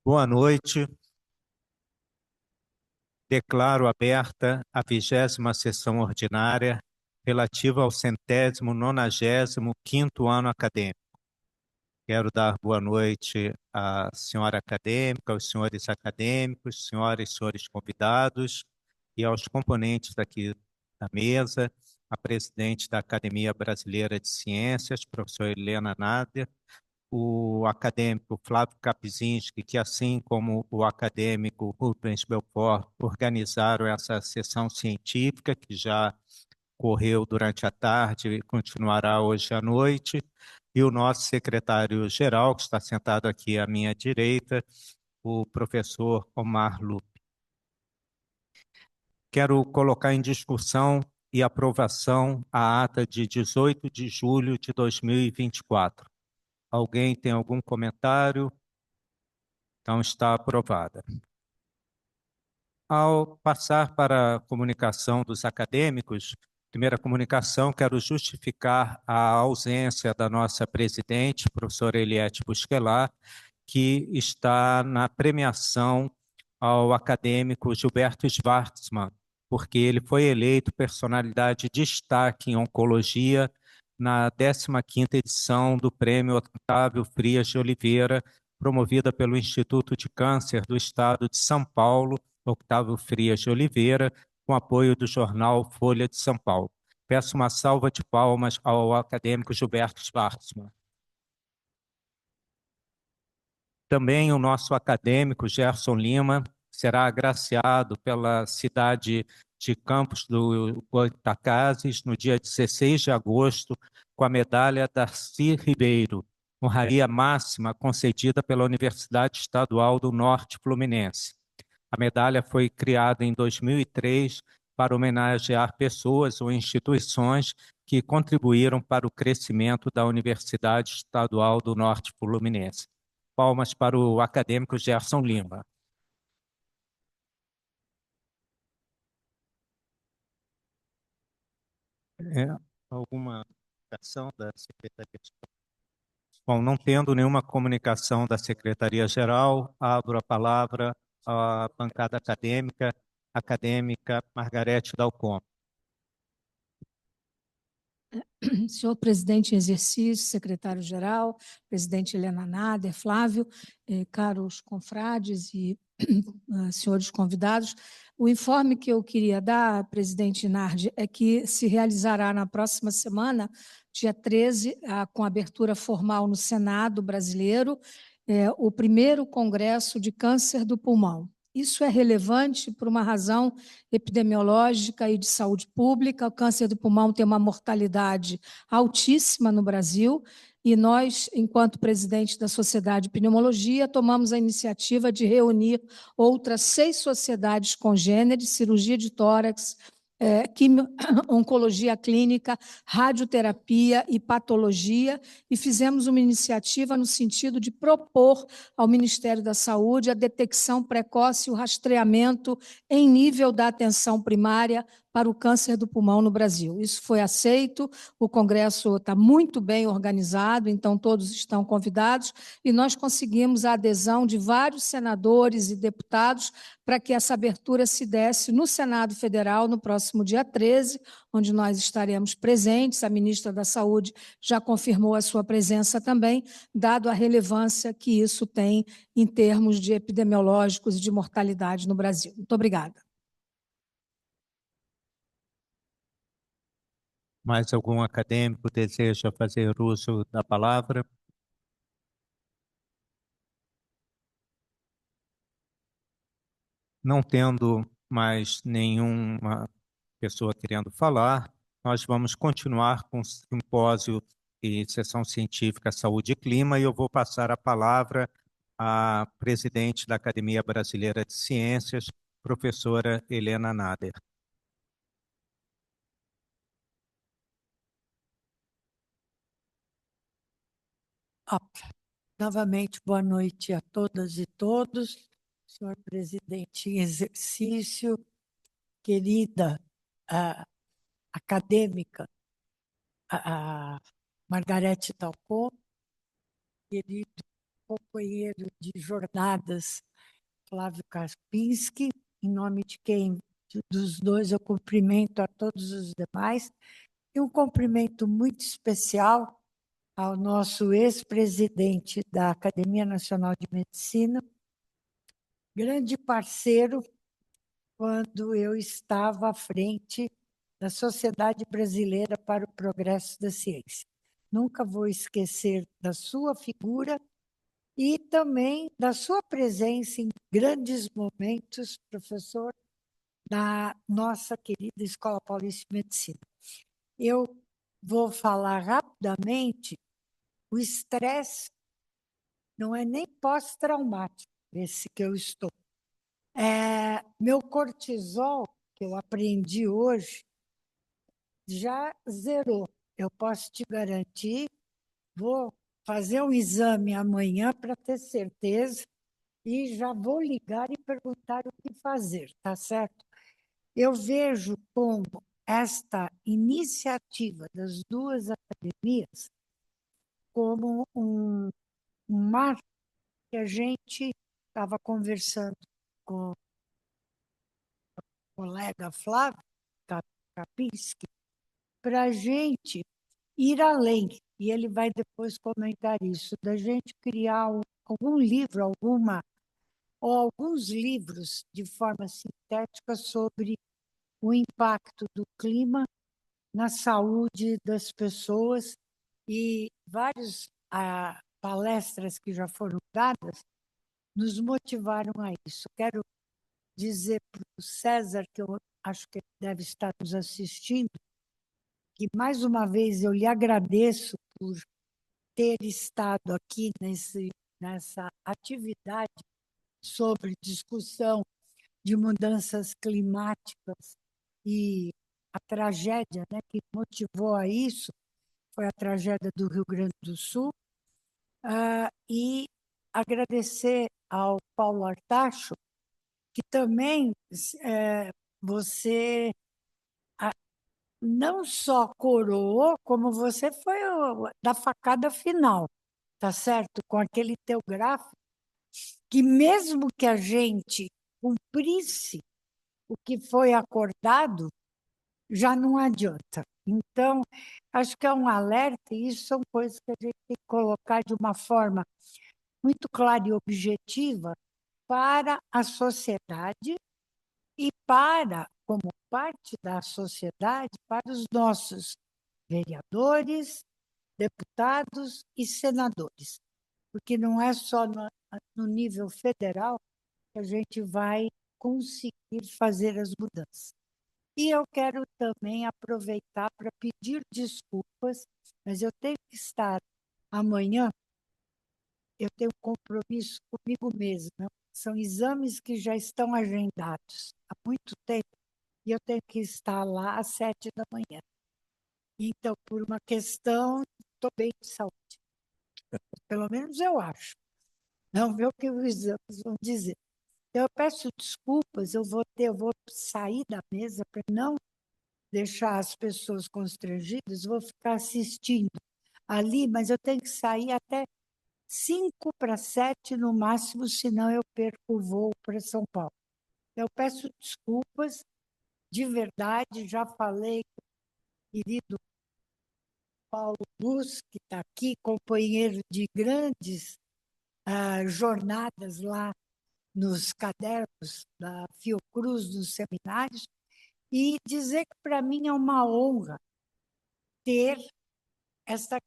Boa noite. Declaro aberta a 20ª sessão ordinária relativa ao 195º ano acadêmico. Quero dar boa noite à senhora acadêmica, aos senhores acadêmicos, senhoras e senhores convidados e aos componentes aqui da mesa, a presidente da Academia Brasileira de Ciências, professora Helena Nader, o acadêmico Flávio Kapczynski, que assim como o acadêmico Rubens Belfort organizaram essa sessão científica que já correu durante a tarde e continuará hoje à noite, e o nosso secretário-geral, que está sentado aqui à minha direita, o professor Omar Lupe. Quero colocar em discussão e aprovação a ata de 18 de julho de 2024. Alguém tem algum comentário? Então, está aprovada. Ao passar para a comunicação dos acadêmicos, primeira comunicação, quero justificar a ausência da nossa presidente, professora Eliette Busquelat, que está na premiação ao acadêmico Gilberto Schwartzman, porque ele foi eleito personalidade de destaque em oncologia na 15ª edição do Prêmio Otávio Frias de Oliveira, promovida pelo Instituto de Câncer do Estado de São Paulo, Otávio Frias de Oliveira, com apoio do jornal Folha de São Paulo. Peço uma salva de palmas ao acadêmico Gilberto Schwartzman. Também o nosso acadêmico Gerson Lima será agraciado pela cidade de Campos do Goytacazes no dia 16 de agosto com a medalha Darcy Ribeiro, honraria máxima concedida pela Universidade Estadual do Norte Fluminense. A medalha foi criada em 2003 para homenagear pessoas ou instituições que contribuíram para o crescimento da Universidade Estadual do Norte Fluminense. Palmas para o acadêmico Gerson Lima. Alguma comunicação da Secretaria? Bom, não tendo nenhuma comunicação da Secretaria-Geral, abro a palavra à bancada acadêmica, acadêmica Margarete Dalcom. Senhor presidente em exercício, secretário-geral, presidente Helena Nader, Flávio, caros confrades e senhores convidados, o informe que eu queria dar, presidente Nardi, é que se realizará na próxima semana, dia 13, com abertura formal no Senado brasileiro, o primeiro Congresso de Câncer do Pulmão. Isso é relevante por uma razão epidemiológica e de saúde pública. O câncer do pulmão tem uma mortalidade altíssima no Brasil e nós, enquanto presidente da Sociedade de Pneumologia, tomamos a iniciativa de reunir outras 6 sociedades congêneres, cirurgia de tórax, oncologia clínica, radioterapia e patologia, e fizemos uma iniciativa no sentido de propor ao Ministério da Saúde a detecção precoce e o rastreamento em nível da atenção primária para o câncer do pulmão no Brasil. Isso foi aceito, o Congresso está muito bem organizado, então todos estão convidados, e nós conseguimos a adesão de vários senadores e deputados para que essa abertura se desse no Senado Federal no próximo dia 13, onde nós estaremos presentes. A ministra da Saúde já confirmou a sua presença também, dado a relevância que isso tem em termos de epidemiológicos e de mortalidade no Brasil. Muito obrigada. Mais algum acadêmico deseja fazer uso da palavra? Não tendo mais nenhuma pessoa querendo falar, nós vamos continuar com o simpósio e sessão científica Saúde e Clima, e eu vou passar a palavra à presidente da Academia Brasileira de Ciências, professora Helena Nader. Novamente, boa noite a todas e todos. Senhor presidente em exercício, querida acadêmica Margarete Dalcom, querido companheiro de jornadas, Flávio Karpinski, em nome de quem, dos dois, eu cumprimento a todos os demais, e um cumprimento muito especial ao nosso ex-presidente da Academia Nacional de Medicina, grande parceiro quando eu estava à frente da Sociedade Brasileira para o Progresso da Ciência. Nunca vou esquecer da sua figura e também da sua presença em grandes momentos, professor, na nossa querida Escola Paulista de Medicina. Eu vou falar rapidamente, o estresse não é nem pós-traumático, esse que eu estou. Meu cortisol, que eu aprendi hoje, já zerou. Eu posso te garantir, vou fazer um exame amanhã para ter certeza e já vou ligar e perguntar o que fazer, tá certo? Eu vejo como esta iniciativa das duas academias como um marco que a gente estava conversando com o colega Flávio Karpinski, para a gente ir além, e ele vai depois comentar isso, da gente criar algum livro, ou alguns livros de forma sintética sobre o impacto do clima na saúde das pessoas, e várias palestras que já foram dadas nos motivaram a isso. Quero dizer para o César, que eu acho que ele deve estar nos assistindo, que mais uma vez eu lhe agradeço por ter estado aqui nessa atividade sobre discussão de mudanças climáticas, e a tragédia, né, que motivou a isso foi a tragédia do Rio Grande do Sul, e agradecer ao Paulo Artacho, que também você não só coroou, como você foi da facada final, tá certo? Com aquele teu gráfico, que mesmo que a gente cumprisse o que foi acordado, já não adianta. Então, acho que é um alerta, e isso são coisas que a gente tem que colocar de uma forma muito clara e objetiva para a sociedade e para, como parte da sociedade, para os nossos vereadores, deputados e senadores, porque não é só no nível federal que a gente vai conseguir fazer as mudanças. E eu quero também aproveitar para pedir desculpas, mas eu tenho que estar amanhã, eu tenho um compromisso comigo mesma. São exames que já estão agendados há muito tempo, e eu tenho que estar lá às 7 da manhã. Então, por uma questão, estou bem de saúde. Pelo menos eu acho. Não ver o que os exames vão dizer. Eu peço desculpas, eu vou sair da mesa para não deixar as pessoas constrangidas, vou ficar assistindo ali, mas eu tenho que sair até 5 para 7 no máximo, senão eu perco o voo para São Paulo. Eu peço desculpas, de verdade, já falei com o querido Paulo Bus, que está aqui, companheiro de grandes jornadas lá nos cadernos da Fiocruz, nos seminários, e dizer que para mim é uma honra ter esta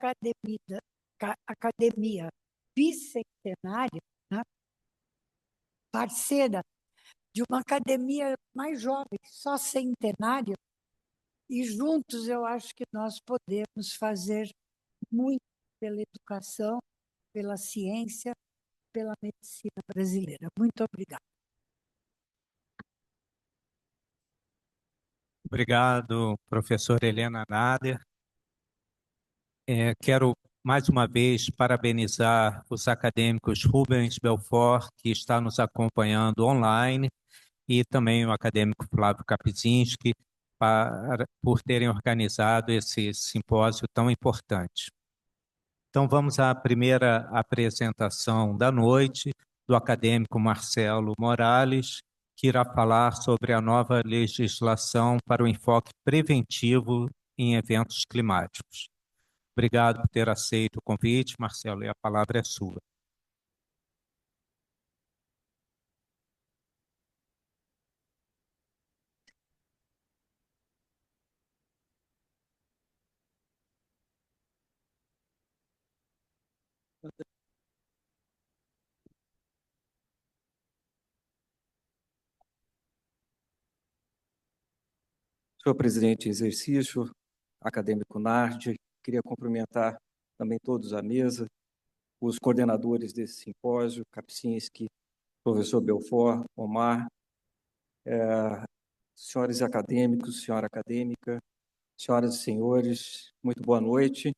academia bicentenária, né, parceira de uma academia mais jovem, só centenária, e juntos eu acho que nós podemos fazer muito pela educação, pela ciência, pela medicina brasileira. Muito obrigada. Obrigado, professora Helena Nader. Quero, mais uma vez, parabenizar os acadêmicos Rubens Belfort, que está nos acompanhando online, e também o acadêmico Flávio Karpinski, por terem organizado esse simpósio tão importante. Então, vamos à primeira apresentação da noite, do acadêmico Marcelo Morales, que irá falar sobre a nova legislação para o enfoque preventivo em eventos climáticos. Obrigado por ter aceito o convite, Marcelo, e a palavra é sua. Senhor presidente em exercício, acadêmico Nardi, queria cumprimentar também todos à mesa, os coordenadores desse simpósio, Kapczynski, professor Belfort, Omar, senhores acadêmicos, senhora acadêmica, senhoras e senhores, muito boa noite.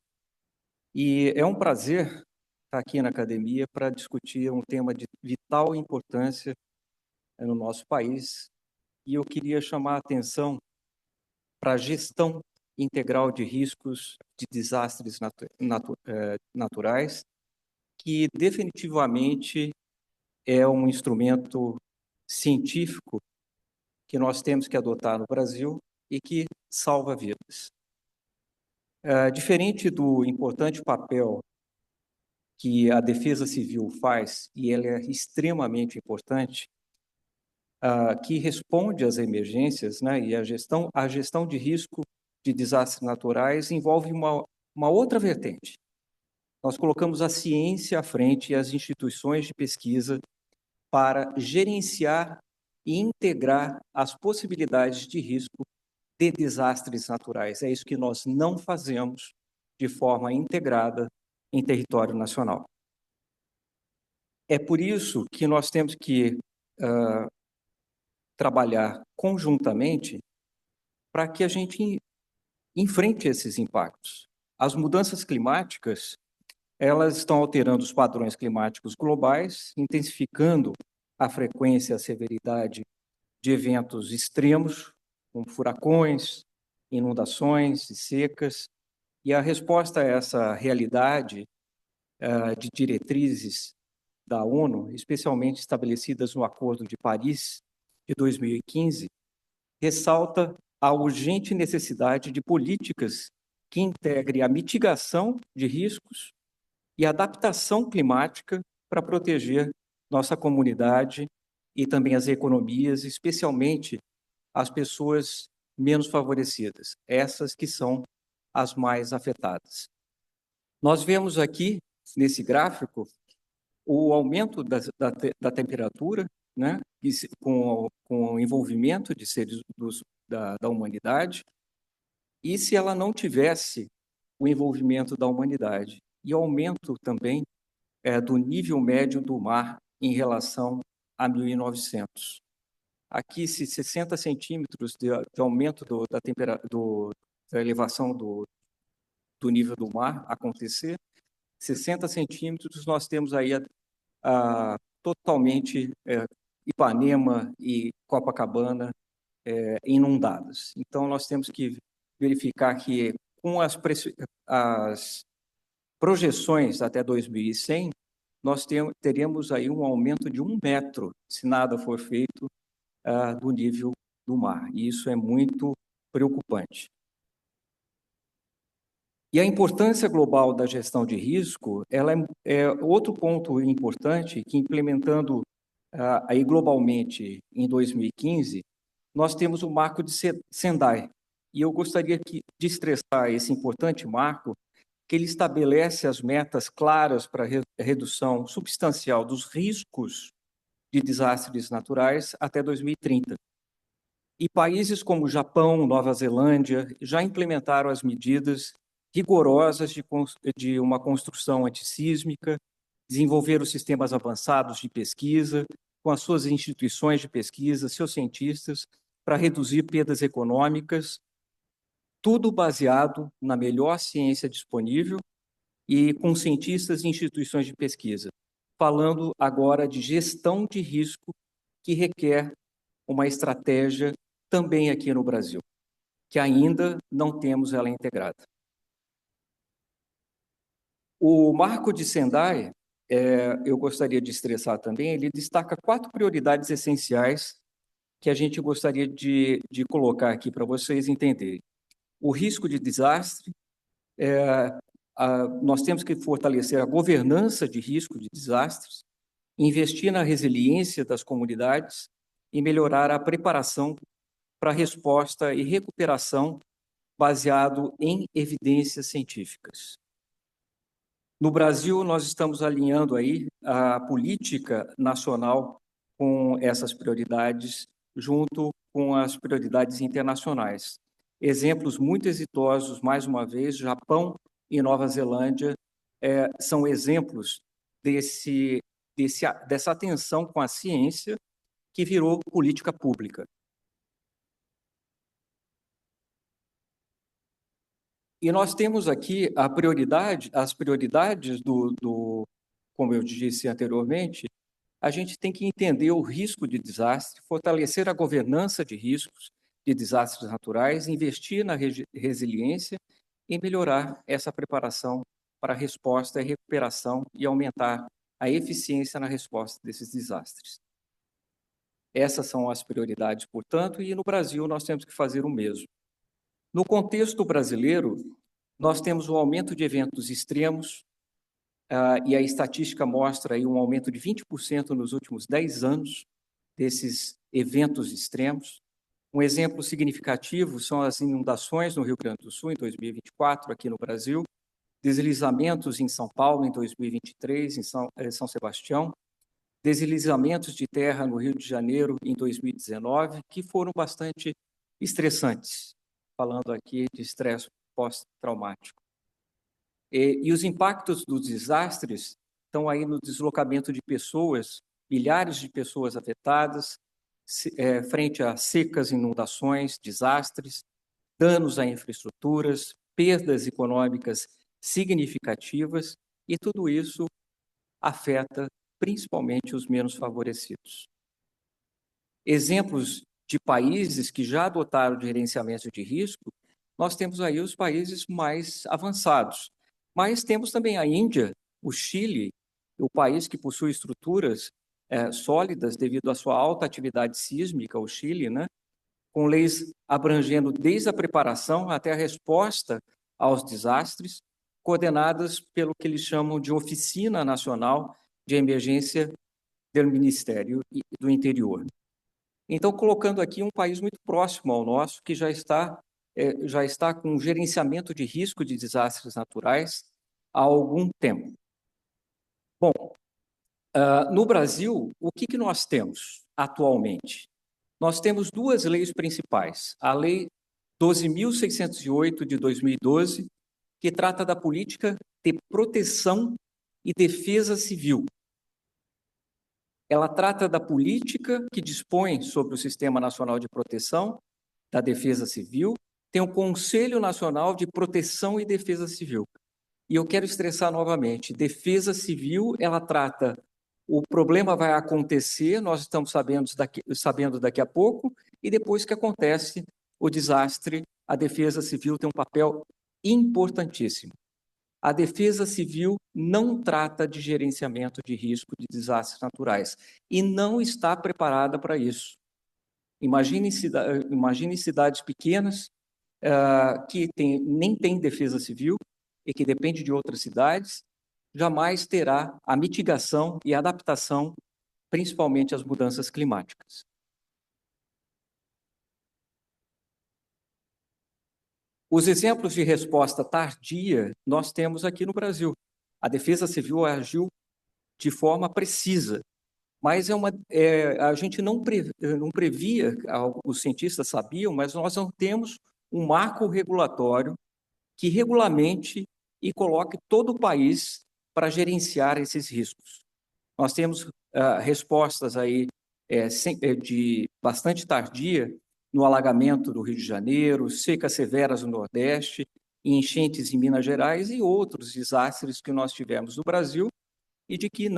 E é um prazer estar aqui na academia para discutir um tema de vital importância no nosso país. E eu queria chamar a atenção para a gestão integral de riscos de desastres naturais, que definitivamente é um instrumento científico que nós temos que adotar no Brasil e que salva vidas. Diferente do importante papel que a Defesa Civil faz, e ele é extremamente importante, que responde às emergências, né, e a gestão de risco de desastres naturais envolve uma outra vertente. Nós colocamos a ciência à frente e as instituições de pesquisa para gerenciar e integrar as possibilidades de risco de desastres naturais. É isso que nós não fazemos de forma integrada em território nacional. É por isso que nós temos que trabalhar conjuntamente para que a gente enfrente esses impactos. As mudanças climáticas, elas estão alterando os padrões climáticos globais, intensificando a frequência e a severidade de eventos extremos, como furacões, inundações e secas, e a resposta a essa realidade de diretrizes da ONU, especialmente estabelecidas no Acordo de Paris de 2015, ressalta a urgente necessidade de políticas que integrem a mitigação de riscos e a adaptação climática para proteger nossa comunidade e também as economias, especialmente as pessoas menos favorecidas, essas que são as mais afetadas. Nós vemos aqui, nesse gráfico, o aumento da temperatura, né, com o envolvimento de seres da humanidade, e se ela não tivesse o envolvimento da humanidade, e aumento também do nível médio do mar em relação a 1900. Aqui, se 60 centímetros de aumento da elevação do nível do mar acontecer, 60 centímetros, nós temos aí totalmente Ipanema e Copacabana inundadas. Então, nós temos que verificar que, com as projeções até 2100, nós teremos aí um aumento de 1 metro, se nada for feito, do nível do mar. E isso é muito preocupante. E a importância global da gestão de risco, ela é outro ponto importante que, implementando aí globalmente em 2015, nós temos o marco de Sendai. E eu gostaria de estressar esse importante marco, que ele estabelece as metas claras para a redução substancial dos riscos de desastres naturais até 2030. E países como Japão, Nova Zelândia já implementaram as medidas rigorosas de uma construção antissísmica, desenvolveram sistemas avançados de pesquisa, com as suas instituições de pesquisa, seus cientistas, para reduzir perdas econômicas, tudo baseado na melhor ciência disponível e com cientistas e instituições de pesquisa. Falando agora de gestão de risco, que requer uma estratégia também aqui no Brasil, que ainda não temos ela integrada. O Marco de Sendai, eu gostaria de estressar também, ele destaca 4 prioridades essenciais que a gente gostaria de colocar aqui para vocês entenderem. O risco de desastre, nós temos que fortalecer a governança de risco de desastres, investir na resiliência das comunidades e melhorar a preparação para resposta e recuperação baseado em evidências científicas. No Brasil, nós estamos alinhando aí a política nacional com essas prioridades, junto com as prioridades internacionais. Exemplos muito exitosos, mais uma vez, Japão e Nova Zelândia são exemplos dessa atenção com a ciência que virou política pública. E nós temos aqui as prioridades como eu disse anteriormente, a gente tem que entender o risco de desastre, fortalecer a governança de riscos de desastres naturais, investir na resiliência e melhorar essa preparação para a resposta e recuperação e aumentar a eficiência na resposta desses desastres. Essas são as prioridades, portanto, e no Brasil nós temos que fazer o mesmo. No contexto brasileiro, nós temos o aumento de eventos extremos, e a estatística mostra aí um aumento de 20% nos últimos 10 anos desses eventos extremos. Um exemplo significativo são as inundações no Rio Grande do Sul em 2024, aqui no Brasil, deslizamentos em São Paulo em 2023, em São Sebastião, deslizamentos de terra no Rio de Janeiro em 2019, que foram bastante estressantes, falando aqui de estresse pós-traumático. E os impactos dos desastres estão aí no deslocamento de pessoas, milhares de pessoas afetadas, frente a secas, inundações, desastres, danos a infraestruturas, perdas econômicas significativas, e tudo isso afeta principalmente os menos favorecidos. Exemplos de países que já adotaram de gerenciamento de risco, nós temos aí os países mais avançados, mas temos também a Índia, o Chile, o país que possui estruturas sólidas devido à sua alta atividade sísmica, o Chile, né? Com leis abrangendo desde a preparação até a resposta aos desastres, coordenadas pelo que eles chamam de Oficina Nacional de Emergência do Ministério do Interior. Então, colocando aqui um país muito próximo ao nosso, que já está com um gerenciamento de risco de desastres naturais há algum tempo. Bom, no Brasil, o que nós temos atualmente? Nós temos 2 leis principais. A Lei 12.608, de 2012, que trata da política de proteção e defesa civil. Ela trata da política que dispõe sobre o Sistema Nacional de Proteção, da Defesa Civil, tem o Conselho Nacional de Proteção e Defesa Civil. E eu quero estressar novamente, defesa civil, ela trata, o problema vai acontecer, nós estamos sabendo daqui a pouco, e depois que acontece o desastre, a defesa civil tem um papel importantíssimo. A defesa civil não trata de gerenciamento de risco de desastres naturais e não está preparada para isso. Imagine cidades pequenas que nem têm defesa civil e que depende de outras cidades, jamais terá a mitigação e a adaptação, principalmente às mudanças climáticas. Os exemplos de resposta tardia nós temos aqui no Brasil. A Defesa Civil agiu de forma precisa, mas a gente não previa, os cientistas sabiam, mas nós não temos um marco regulatório que regulamente e coloque todo o país para gerenciar esses riscos. Nós temos respostas aí de bastante tardia no alagamento do Rio de Janeiro, secas severas no Nordeste, enchentes em Minas Gerais e outros desastres que nós tivemos no Brasil e de que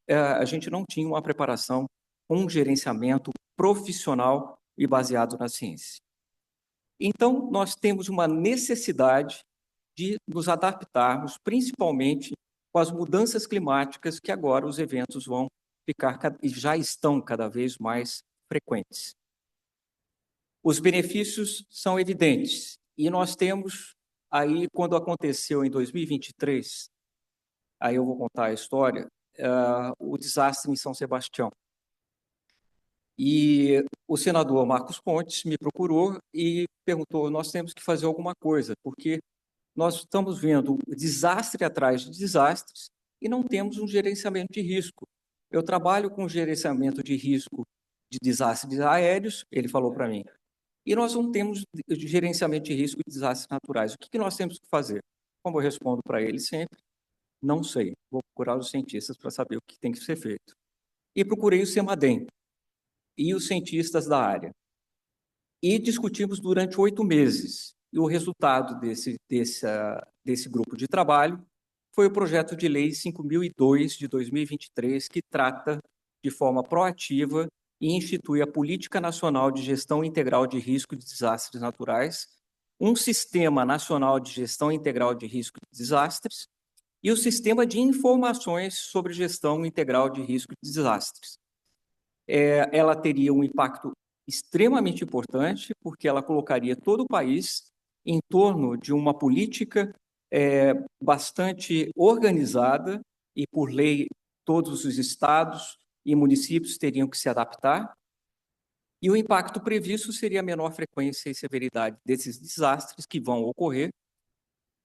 a gente não tinha uma preparação, um gerenciamento profissional e baseado na ciência. Então, nós temos uma necessidade de nos adaptarmos, principalmente com as mudanças climáticas que agora os eventos vão ficar e já estão cada vez mais frequentes. Os benefícios são evidentes e nós temos aí, quando aconteceu em 2023, aí eu vou contar a história, o desastre em São Sebastião. E o senador Marcos Pontes me procurou e perguntou: nós temos que fazer alguma coisa, porque nós estamos vendo desastre atrás de desastres e não temos um gerenciamento de risco. Eu trabalho com gerenciamento de risco de desastres aéreos, ele falou para mim, e nós não temos gerenciamento de risco de desastres naturais. O que nós temos que fazer? Como eu respondo para ele sempre, não sei. Vou procurar os cientistas para saber o que tem que ser feito. E procurei o CEMADEM e os cientistas da área. E discutimos durante 8 meses. E o resultado desse grupo de trabalho foi o projeto de lei 5.002 de 2023, que trata de forma proativa e institui a Política Nacional de Gestão Integral de Risco de Desastres Naturais, um Sistema Nacional de Gestão Integral de Risco de Desastres e o Sistema de Informações sobre Gestão Integral de Risco de Desastres. Ela teria um impacto extremamente importante, porque ela colocaria todo o país em torno de uma política bastante organizada e, por lei, todos os estados e municípios teriam que se adaptar, e o impacto previsto seria a menor frequência e severidade desses desastres que vão ocorrer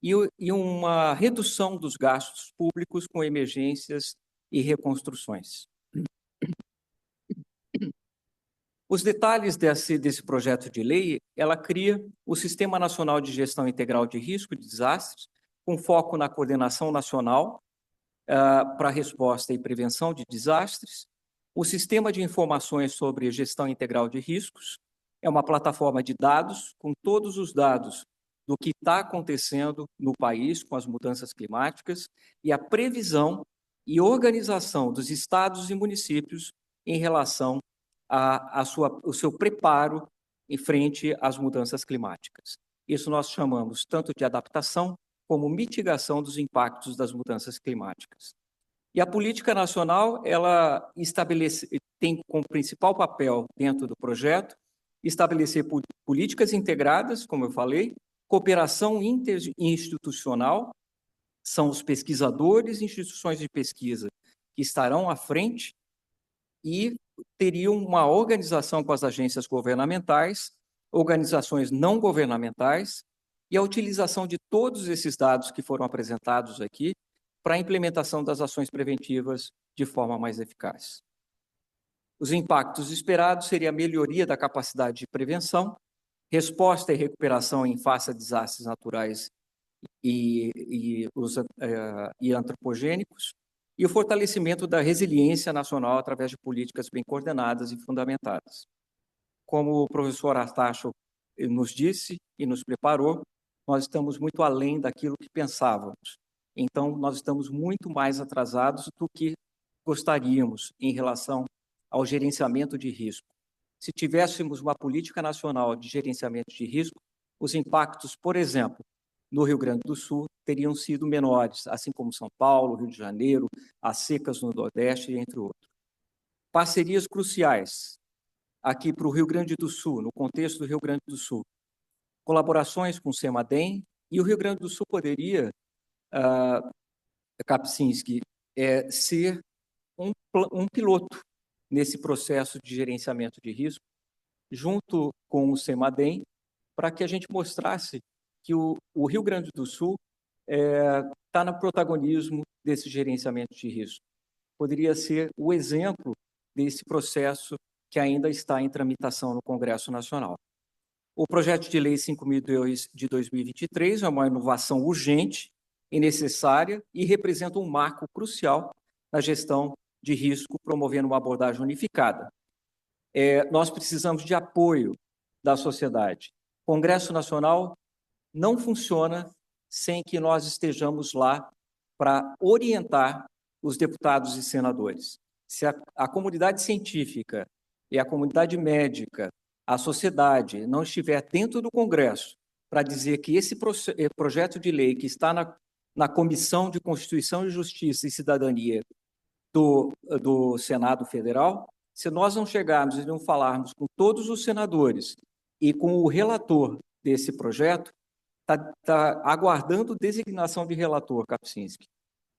e uma redução dos gastos públicos com emergências e reconstruções. Os detalhes desse projeto de lei, ela cria o Sistema Nacional de Gestão Integral de Risco de Desastres, com foco na coordenação nacional para resposta e prevenção de desastres, o Sistema de Informações sobre Gestão Integral de Riscos, é uma plataforma de dados com todos os dados do que está acontecendo no país com as mudanças climáticas e a previsão e organização dos estados e municípios em relação ao seu preparo em frente às mudanças climáticas. Isso nós chamamos tanto de adaptação como mitigação dos impactos das mudanças climáticas. E a política nacional, ela tem como principal papel dentro do projeto estabelecer políticas integradas, como eu falei, cooperação interinstitucional, são os pesquisadores e instituições de pesquisa que estarão à frente e teriam uma organização com as agências governamentais, organizações não governamentais e a utilização de todos esses dados que foram apresentados aqui para a implementação das ações preventivas de forma mais eficaz. Os impactos esperados seriam a melhoria da capacidade de prevenção, resposta e recuperação em face a desastres naturais e antropogênicos, e o fortalecimento da resiliência nacional através de políticas bem coordenadas e fundamentadas. Como o professor Artacho nos disse e nos preparou, nós estamos muito além daquilo que pensávamos. Então, nós estamos muito mais atrasados do que gostaríamos em relação ao gerenciamento de risco. Se tivéssemos uma política nacional de gerenciamento de risco, os impactos, por exemplo, no Rio Grande do Sul, teriam sido menores, assim como São Paulo, Rio de Janeiro, as secas no Nordeste, entre outros. Parcerias cruciais aqui para o Rio Grande do Sul, no contexto do Rio Grande do Sul. Colaborações com o CEMADEM, e o Rio Grande do Sul poderia, Kapczynski, ser um piloto nesse processo de gerenciamento de risco, junto com o CEMADEM, para que a gente mostrasse que o Rio Grande do Sul está no protagonismo desse gerenciamento de risco. Poderia ser o exemplo desse processo que ainda está em tramitação no Congresso Nacional. O projeto de lei 5.002 de 2023 é uma inovação urgente e necessária e representa um marco crucial na gestão de risco, promovendo uma abordagem unificada. Nós precisamos de apoio da sociedade. O Congresso Nacional não funciona sem que nós estejamos lá para orientar os deputados e senadores. Se a comunidade científica e a comunidade médica, a sociedade, não estiver dentro do Congresso para dizer que esse projeto de lei que está na Comissão de Constituição e Justiça e Cidadania do Senado Federal, se nós não chegarmos e não falarmos com todos os senadores e com o relator desse projeto, está aguardando designação de relator, Kapczynski.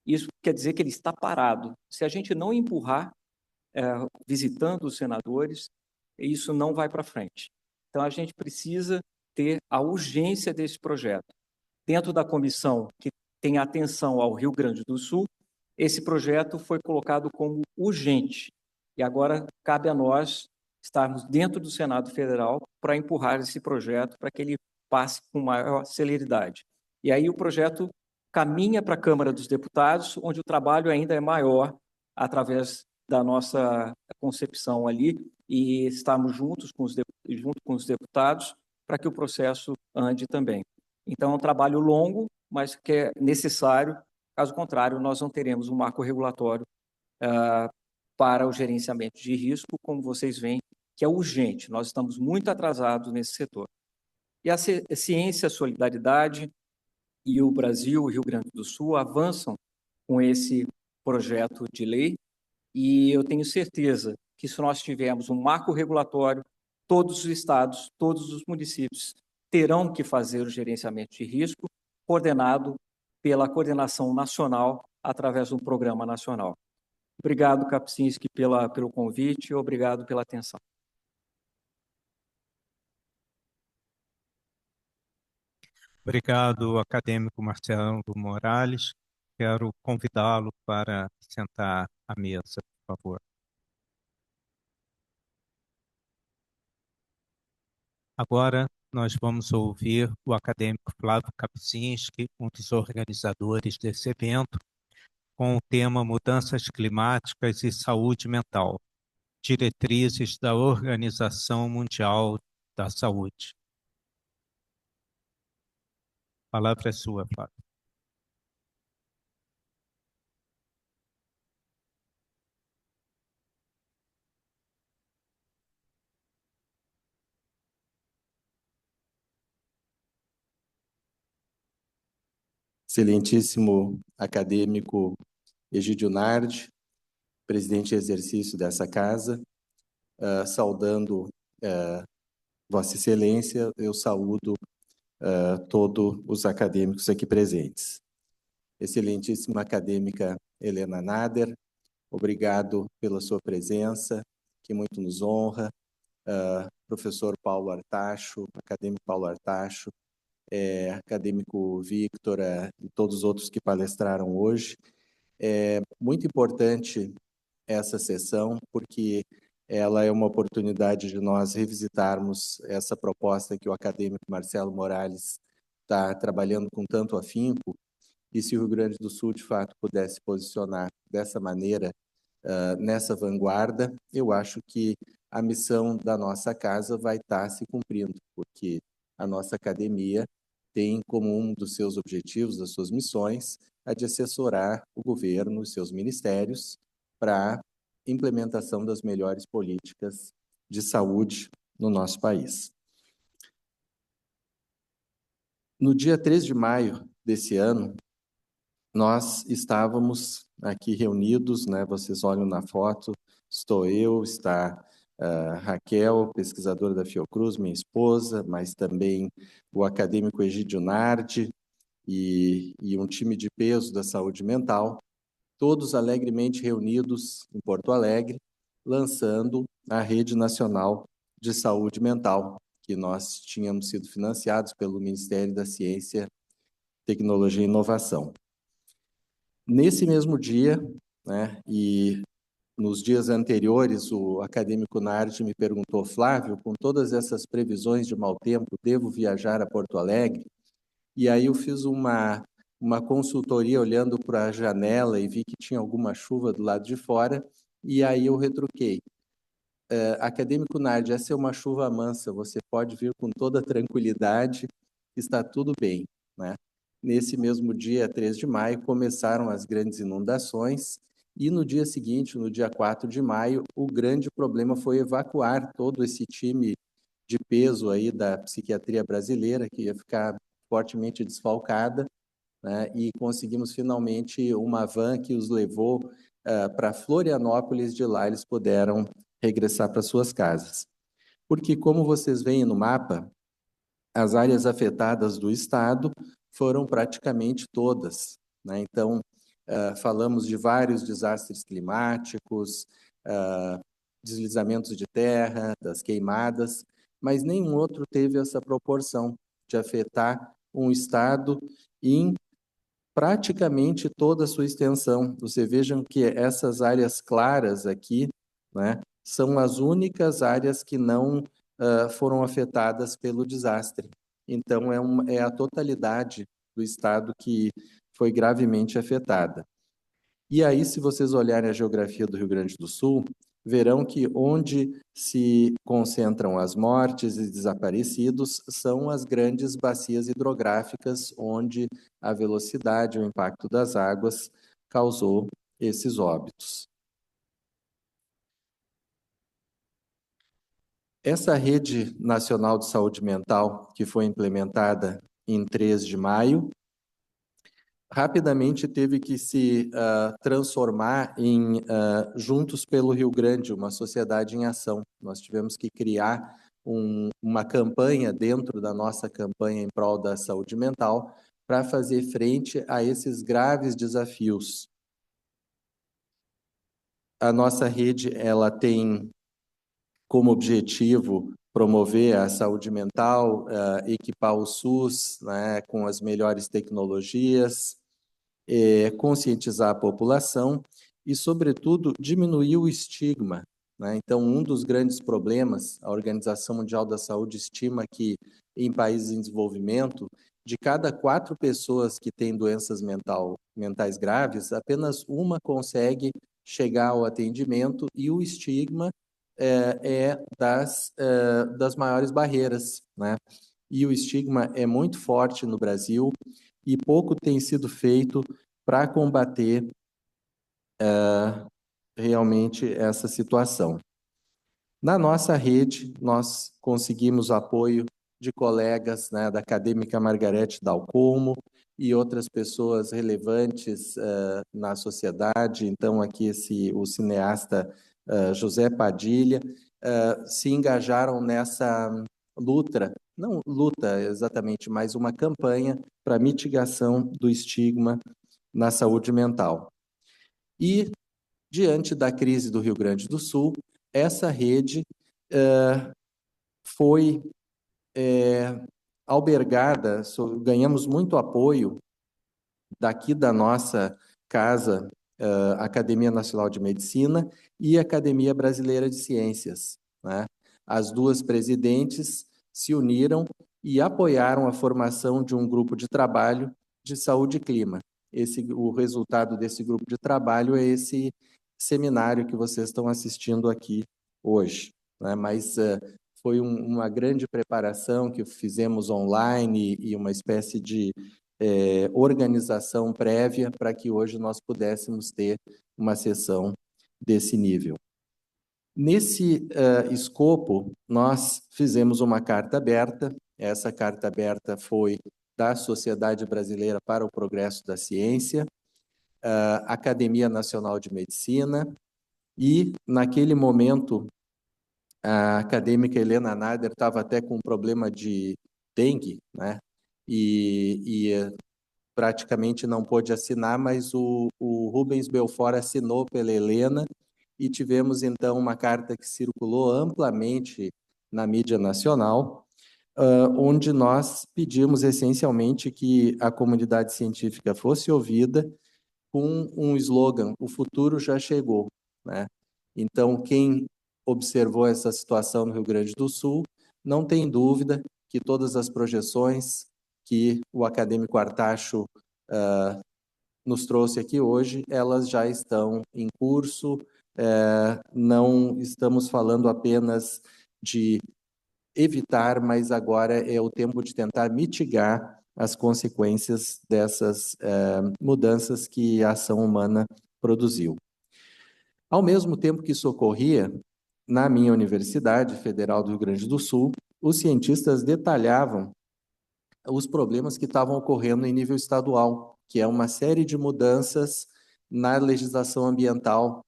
Isso quer dizer que ele está parado. Se a gente não empurrar, visitando os senadores, isso não vai para frente. Então, a gente precisa ter a urgência desse projeto. Dentro da comissão que tem atenção ao Rio Grande do Sul, esse projeto foi colocado como urgente. E agora cabe a nós estarmos dentro do Senado Federal para empurrar esse projeto para que ele passe com maior celeridade. E aí o projeto caminha para a Câmara dos Deputados, onde o trabalho ainda é maior através da nossa concepção ali, e estamos junto com os deputados para que o processo ande também. Então, é um trabalho longo, mas que é necessário. Caso contrário, nós não teremos um marco regulatório para o gerenciamento de risco, como vocês veem, que é urgente. Nós estamos muito atrasados nesse setor. E a ciência, a solidariedade e o Brasil, o Rio Grande do Sul, avançam com esse projeto de lei, e eu tenho certeza que, se nós tivermos um marco regulatório, todos os estados, todos os municípios terão que fazer o gerenciamento de risco, coordenado pela coordenação nacional, através de um programa nacional. Obrigado, Kapczynski, pelo convite e obrigado pela atenção. Obrigado, acadêmico Marcelo Morales. Quero convidá-lo para sentar à mesa, por favor. Agora, nós vamos ouvir o acadêmico Flávio Kapczynski, um dos organizadores desse evento, com o tema Mudanças Climáticas e Saúde Mental, diretrizes da Organização Mundial da Saúde. A palavra é sua, Flávio. Excelentíssimo acadêmico Egídio Nardi, presidente em exercício dessa casa, saudando Vossa Excelência, eu saúdo todos os acadêmicos aqui presentes. Excelentíssima acadêmica Helena Nader, obrigado pela sua presença, que muito nos honra. Professor Paulo Artacho, acadêmico Paulo Artacho, acadêmico Victor e todos os outros que palestraram hoje. É muito importante essa sessão, porque ela é uma oportunidade de nós revisitarmos essa proposta que o acadêmico Marcelo Morales está trabalhando com tanto afinco, e se o Rio Grande do Sul, de fato, pudesse posicionar dessa maneira, nessa vanguarda, eu acho que a missão da nossa casa vai estar se cumprindo, porque a nossa academia tem como um dos seus objetivos, das suas missões, a de assessorar o governo e seus ministérios para a implementação das melhores políticas de saúde no nosso país. No dia 3 de maio desse ano, nós estávamos aqui reunidos, né? Vocês olham na foto, estou eu, está Raquel, pesquisadora da Fiocruz, minha esposa, mas também o acadêmico Egídio Nardi e um time de peso da saúde mental, todos alegremente reunidos em Porto Alegre, lançando a Rede Nacional de Saúde Mental, que nós tínhamos sido financiados pelo Ministério da Ciência, Tecnologia e Inovação. Nesse mesmo dia, né, e nos dias anteriores, o acadêmico Nardi me perguntou: Flávio, com todas essas previsões de mau tempo, devo viajar a Porto Alegre? E aí eu fiz uma consultoria olhando para a janela e vi que tinha alguma chuva do lado de fora, e aí eu retruquei. Acadêmico Nardi, essa é uma chuva mansa, você pode vir com toda tranquilidade, está tudo bem, né? Nesse mesmo dia, 3 de maio, começaram as grandes inundações, e no dia seguinte, no dia 4 de maio, o grande problema foi evacuar todo esse time de peso aí da psiquiatria brasileira, que ia ficar fortemente desfalcada, né? E conseguimos finalmente uma van que os levou para Florianópolis. De lá eles puderam regressar para suas casas. Porque, como vocês veem no mapa, as áreas afetadas do estado foram praticamente todas, né? Então, falamos de vários desastres climáticos, deslizamentos de terra, das queimadas, mas nenhum outro teve essa proporção de afetar um estado em praticamente toda a sua extensão. Você vejam que essas áreas claras aqui, né, são as únicas áreas que não foram afetadas pelo desastre. Então, é a totalidade do estado que foi gravemente afetada. E aí, se vocês olharem a geografia do Rio Grande do Sul, verão que onde se concentram as mortes e desaparecidos são as grandes bacias hidrográficas, onde a velocidade, o impacto das águas causou esses óbitos. Essa rede nacional de saúde mental, que foi implementada em 3 de maio, rapidamente teve que se transformar em Juntos pelo Rio Grande, uma sociedade em ação. Nós tivemos que criar uma campanha dentro da nossa campanha em prol da saúde mental para fazer frente a esses graves desafios. A nossa rede, ela tem como objetivo promover a saúde mental, equipar o SUS, né, com as melhores tecnologias, conscientizar a população e, sobretudo, diminuir o estigma, né? Então, um dos grandes problemas, a Organização Mundial da Saúde estima que, em países em desenvolvimento, de cada 4 pessoas que têm doenças mentais graves, apenas uma consegue chegar ao atendimento, e o estigma é das maiores barreiras, né? E o estigma é muito forte no Brasil, e pouco tem sido feito para combater realmente essa situação. Na nossa rede, nós conseguimos apoio de colegas, né, da acadêmica Margarete Dalcomo e outras pessoas relevantes na sociedade. Então, aqui o cineasta José Padilha se engajaram nessa luta, não luta exatamente, mas uma campanha para mitigação do estigma na saúde mental. E, diante da crise do Rio Grande do Sul, essa rede foi albergada, ganhamos muito apoio daqui da nossa casa, Academia Nacional de Medicina e Academia Brasileira de Ciências, né? As duas presidentes se uniram e apoiaram a formação de um grupo de trabalho de saúde e clima. O resultado desse grupo de trabalho é esse seminário que vocês estão assistindo aqui hoje, né? Mas foi uma grande preparação que fizemos online e uma espécie de organização prévia para que hoje nós pudéssemos ter uma sessão desse nível. Nesse escopo, nós fizemos uma carta aberta. Essa carta aberta foi da Sociedade Brasileira para o Progresso da Ciência, Academia Nacional de Medicina, e, naquele momento, a acadêmica Helena Nader estava até com um problema de dengue, né? E praticamente não pôde assinar, mas o Rubens Belfort assinou pela Helena, e tivemos, então, uma carta que circulou amplamente na mídia nacional, onde nós pedimos, essencialmente, que a comunidade científica fosse ouvida com um slogan: o futuro já chegou, né? Então, quem observou essa situação no Rio Grande do Sul não tem dúvida que todas as projeções que o acadêmico Artacho nos trouxe aqui hoje, elas já estão em curso. Não estamos falando apenas de evitar, mas agora é o tempo de tentar mitigar as consequências dessas mudanças que a ação humana produziu. Ao mesmo tempo que isso ocorria, na minha Universidade Federal do Rio Grande do Sul, os cientistas detalhavam os problemas que estavam ocorrendo em nível estadual, que é uma série de mudanças na legislação ambiental,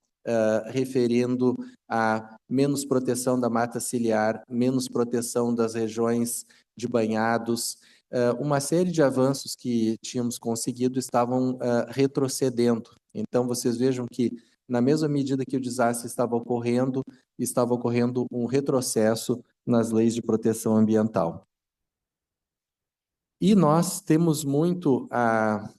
referindo a menos proteção da mata ciliar, menos proteção das regiões de banhados, uma série de avanços que tínhamos conseguido estavam retrocedendo. Então, vocês vejam que, na mesma medida que o desastre estava ocorrendo um retrocesso nas leis de proteção ambiental. E nós temos muito a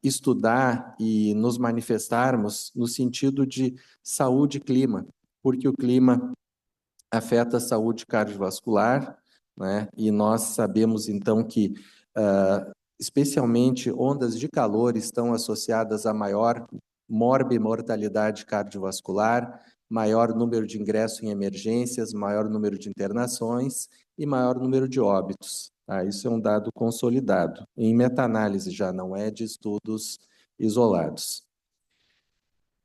estudar e nos manifestarmos no sentido de saúde e clima, porque o clima afeta a saúde cardiovascular, né? E nós sabemos, então, que especialmente ondas de calor estão associadas a maior morbimortalidade cardiovascular, maior número de ingressos em emergências, maior número de internações e maior número de óbitos. Isso é um dado consolidado, em meta-análise já, não é de estudos isolados.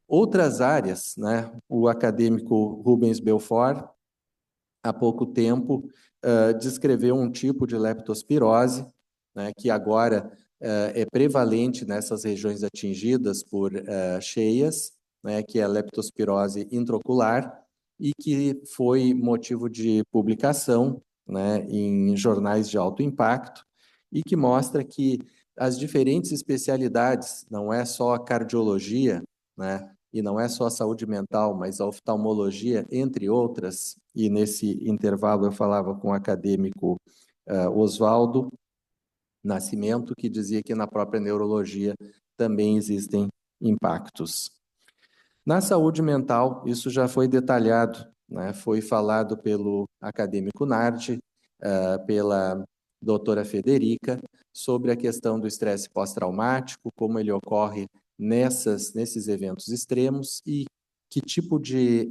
Outras áreas, né? O acadêmico Rubens Belfort, há pouco tempo, descreveu um tipo de leptospirose, né, que agora é prevalente nessas regiões atingidas por cheias, né, que é a leptospirose intraocular, e que foi motivo de publicação, né, em jornais de alto impacto, e que mostra que as diferentes especialidades, não é só a cardiologia, né, e não é só a saúde mental, mas a oftalmologia, entre outras, e nesse intervalo eu falava com o acadêmico Oswaldo Nascimento, que dizia que na própria neurologia também existem impactos. Na saúde mental, isso já foi detalhado, né? Foi falado pelo acadêmico Nardi, pela doutora Federica, sobre a questão do estresse pós-traumático, como ele ocorre nesses eventos extremos e que tipo de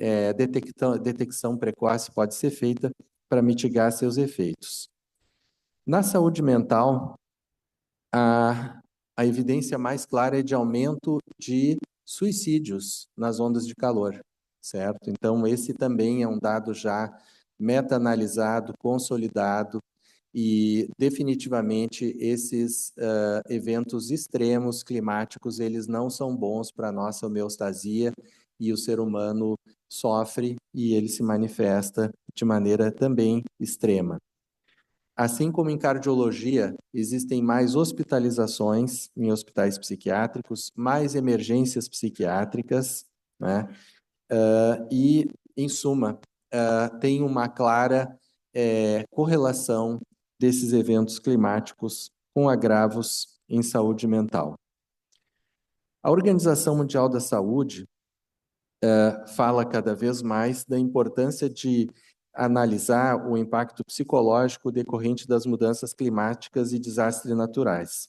detecção precoce pode ser feita para mitigar seus efeitos. Na saúde mental, a evidência mais clara é de aumento de suicídios nas ondas de calor, certo? Então, esse também é um dado já meta-analisado, consolidado, e definitivamente esses eventos extremos climáticos, eles não são bons para a nossa homeostasia, e o ser humano sofre e ele se manifesta de maneira também extrema. Assim como em cardiologia, existem mais hospitalizações em hospitais psiquiátricos, mais emergências psiquiátricas, né? E, em suma, tem uma clara correlação desses eventos climáticos com agravos em saúde mental. A Organização Mundial da Saúde fala cada vez mais da importância de analisar o impacto psicológico decorrente das mudanças climáticas e desastres naturais.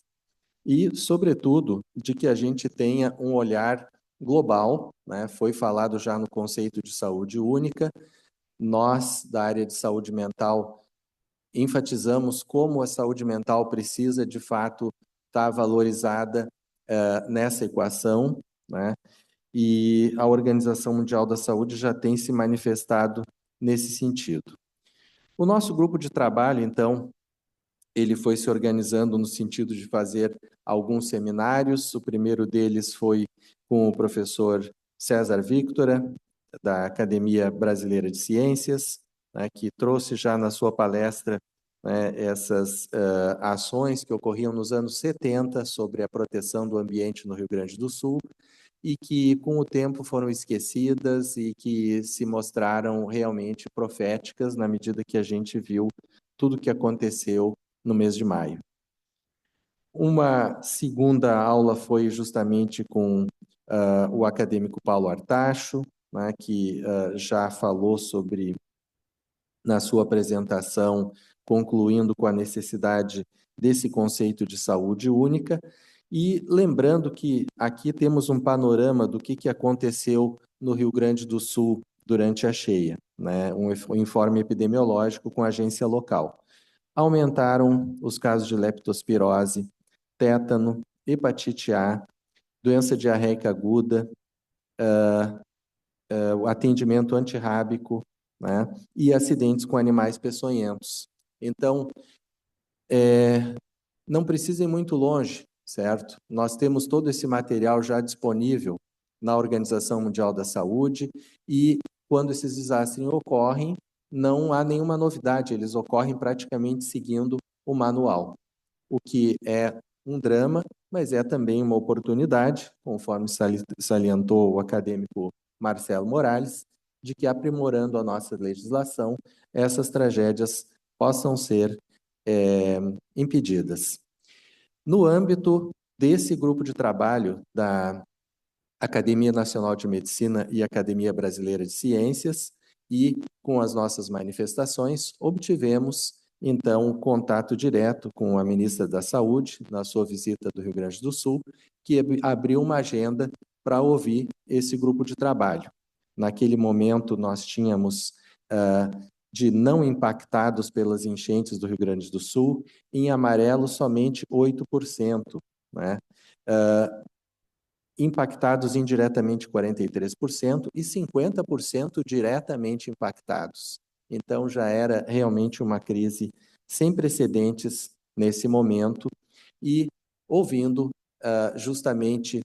E, sobretudo, de que a gente tenha um olhar global, né? Foi falado já no conceito de saúde única. Nós, da área de saúde mental, enfatizamos como a saúde mental precisa, de fato, estar valorizada nessa equação, né? E a Organização Mundial da Saúde já tem se manifestado nesse sentido. O nosso grupo de trabalho, então, ele foi se organizando no sentido de fazer alguns seminários. O primeiro deles foi com o professor César Victora, da Academia Brasileira de Ciências, né, que trouxe já na sua palestra, né, essas ações que ocorriam nos anos 70 sobre a proteção do ambiente no Rio Grande do Sul, e que com o tempo foram esquecidas e que se mostraram realmente proféticas na medida que a gente viu tudo o que aconteceu no mês de maio. Uma segunda aula foi justamente com o acadêmico Paulo Artacho, né, que já falou sobre, na sua apresentação, concluindo com a necessidade desse conceito de saúde única, e lembrando que aqui temos um panorama do que aconteceu no Rio Grande do Sul durante a cheia, né? Um informe epidemiológico com a agência local. Aumentaram os casos de leptospirose, tétano, hepatite A, doença diarreica aguda, o atendimento antirrábico, né, e acidentes com animais peçonhentos. Então, não precisa ir muito longe, certo? Nós temos todo esse material já disponível na Organização Mundial da Saúde e, quando esses desastres ocorrem, não há nenhuma novidade, eles ocorrem praticamente seguindo o manual, o que é um drama, mas é também uma oportunidade, conforme salientou o acadêmico Marcelo Morales, de que, aprimorando a nossa legislação, essas tragédias possam ser impedidas. No âmbito desse grupo de trabalho da Academia Nacional de Medicina e Academia Brasileira de Ciências, e com as nossas manifestações, obtivemos, então, contato direto com a ministra da Saúde, na sua visita do Rio Grande do Sul, que abriu uma agenda para ouvir esse grupo de trabalho. Naquele momento, nós tínhamos de não impactados pelas enchentes do Rio Grande do Sul, em amarelo somente 8%, né? Impactados indiretamente 43% e 50% diretamente impactados. Então, já era realmente uma crise sem precedentes nesse momento e ouvindo justamente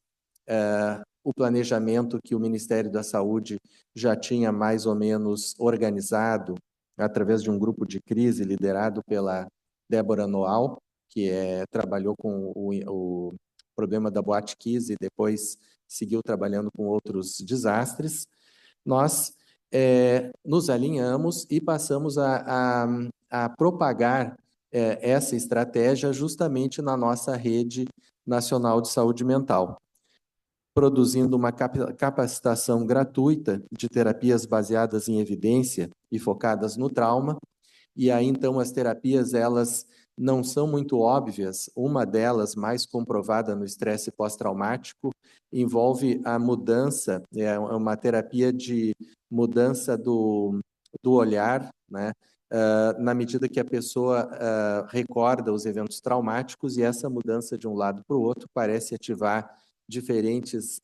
o planejamento que o Ministério da Saúde já tinha mais ou menos organizado através de um grupo de crise liderado pela Débora Noal, que trabalhou com o problema da Boate Kiss e depois seguiu trabalhando com outros desastres. Nós nos alinhamos e passamos a propagar essa estratégia justamente na nossa rede nacional de saúde mental, produzindo uma capacitação gratuita de terapias baseadas em evidência e focadas no trauma. E aí, então, as terapias, elas não são muito óbvias. Uma delas, mais comprovada no estresse pós-traumático, envolve a mudança, uma terapia de mudança do olhar, né? Na medida que a pessoa recorda os eventos traumáticos, e essa mudança de um lado para o outro parece ativar diferentes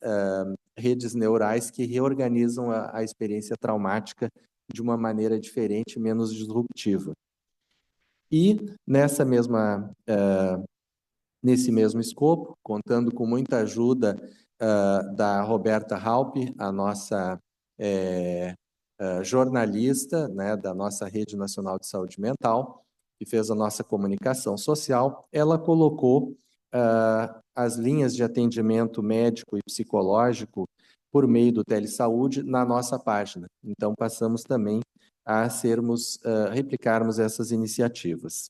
redes neurais que reorganizam a experiência traumática de uma maneira diferente, menos disruptiva. E nesse mesmo escopo, contando com muita ajuda da Roberta Halpe, a nossa jornalista, né, da nossa Rede Nacional de Saúde Mental, que fez a nossa comunicação social, ela colocou as linhas de atendimento médico e psicológico por meio do Telesaúde na nossa página. Então, passamos também a replicarmos essas iniciativas.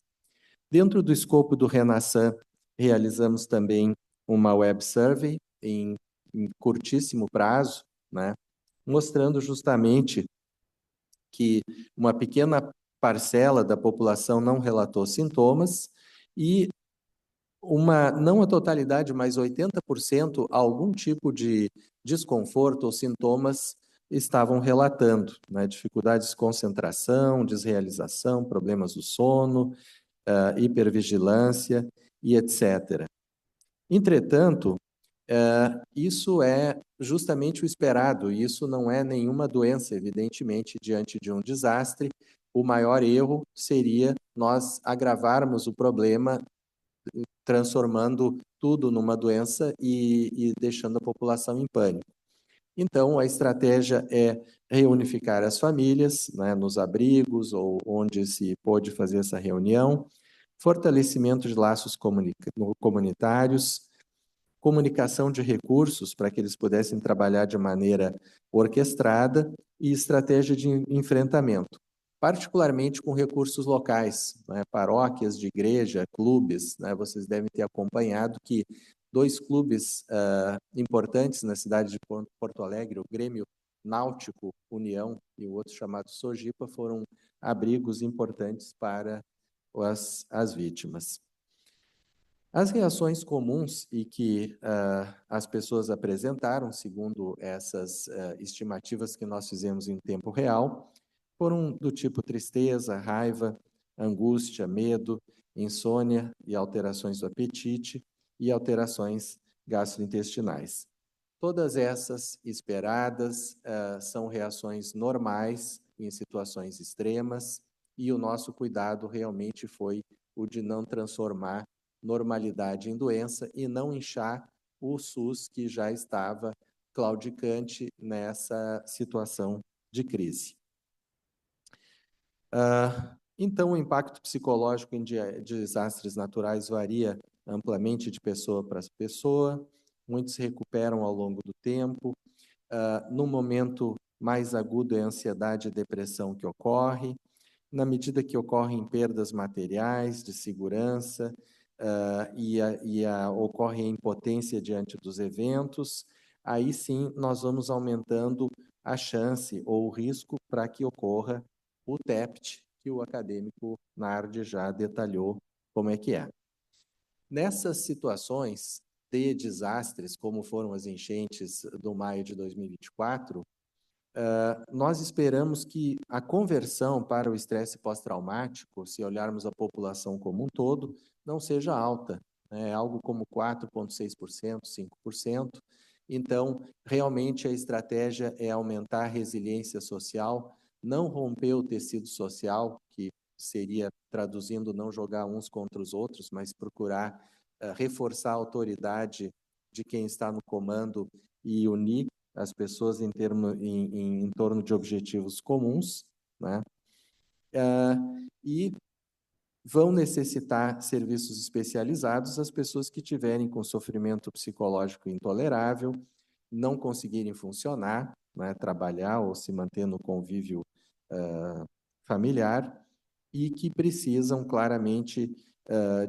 Dentro do escopo do Renassan, realizamos também uma web survey em curtíssimo prazo, né, mostrando justamente que uma pequena parcela da população não relatou sintomas e não a totalidade, mas 80%, algum tipo de desconforto ou sintomas estavam relatando, né? Dificuldades de concentração, desrealização, problemas do sono, hipervigilância e etc. Entretanto, isso é justamente o esperado, e isso não é nenhuma doença, evidentemente, diante de um desastre. O maior erro seria nós agravarmos o problema, transformando tudo numa doença e deixando a população em pânico. Então, a estratégia é reunificar as famílias, né, nos abrigos ou onde se pôde fazer essa reunião, fortalecimento de laços comunitários, comunicação de recursos para que eles pudessem trabalhar de maneira orquestrada e estratégia de enfrentamento, particularmente com recursos locais, né, paróquias de igreja, clubes, né, vocês devem ter acompanhado que 2 clubes importantes na cidade de Porto Alegre, o Grêmio Náutico União e o outro chamado Sojipa, foram abrigos importantes para as vítimas. As reações comuns e que as pessoas apresentaram, segundo essas estimativas que nós fizemos em tempo real, foram do tipo tristeza, raiva, angústia, medo, insônia e alterações do apetite e alterações gastrointestinais. Todas essas esperadas são reações normais em situações extremas, e o nosso cuidado realmente foi o de não transformar normalidade em doença e não inchar o SUS, que já estava claudicante nessa situação de crise. Então, o impacto psicológico em desastres naturais varia amplamente de pessoa para pessoa, muitos se recuperam ao longo do tempo. No momento mais agudo é a ansiedade e depressão que ocorre, na medida que ocorrem perdas materiais, de segurança, ocorre a impotência diante dos eventos, aí sim nós vamos aumentando a chance ou o risco para que ocorra o TEPT, que o acadêmico Nardi já detalhou como é que é. Nessas situações de desastres, como foram as enchentes do maio de 2024, nós esperamos que a conversão para o estresse pós-traumático, se olharmos a população como um todo, não seja alta, né? Algo como 4,6%, 5%. Então, realmente a estratégia é aumentar a resiliência social, não romper o tecido social, que seria, traduzindo, não jogar uns contra os outros, mas procurar reforçar a autoridade de quem está no comando e unir as pessoas em torno de objetivos comuns, né? E vão necessitar serviços especializados as pessoas que tiverem com sofrimento psicológico intolerável, não conseguirem funcionar, né, trabalhar ou se manter no convívio familiar, e que precisam claramente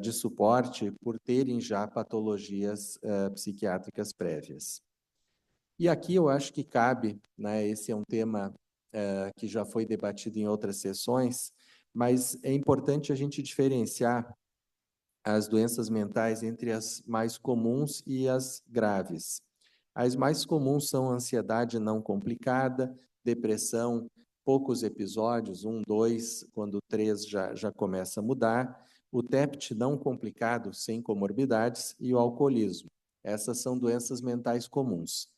de suporte por terem já patologias psiquiátricas prévias. E aqui eu acho que cabe, né, esse é um tema que já foi debatido em outras sessões, mas é importante a gente diferenciar as doenças mentais entre as mais comuns e as graves. As mais comuns são ansiedade não complicada, depressão, poucos episódios, 1, 2, quando 3 já começa a mudar, o TEPT não complicado, sem comorbidades, e o alcoolismo. Essas são doenças mentais comuns.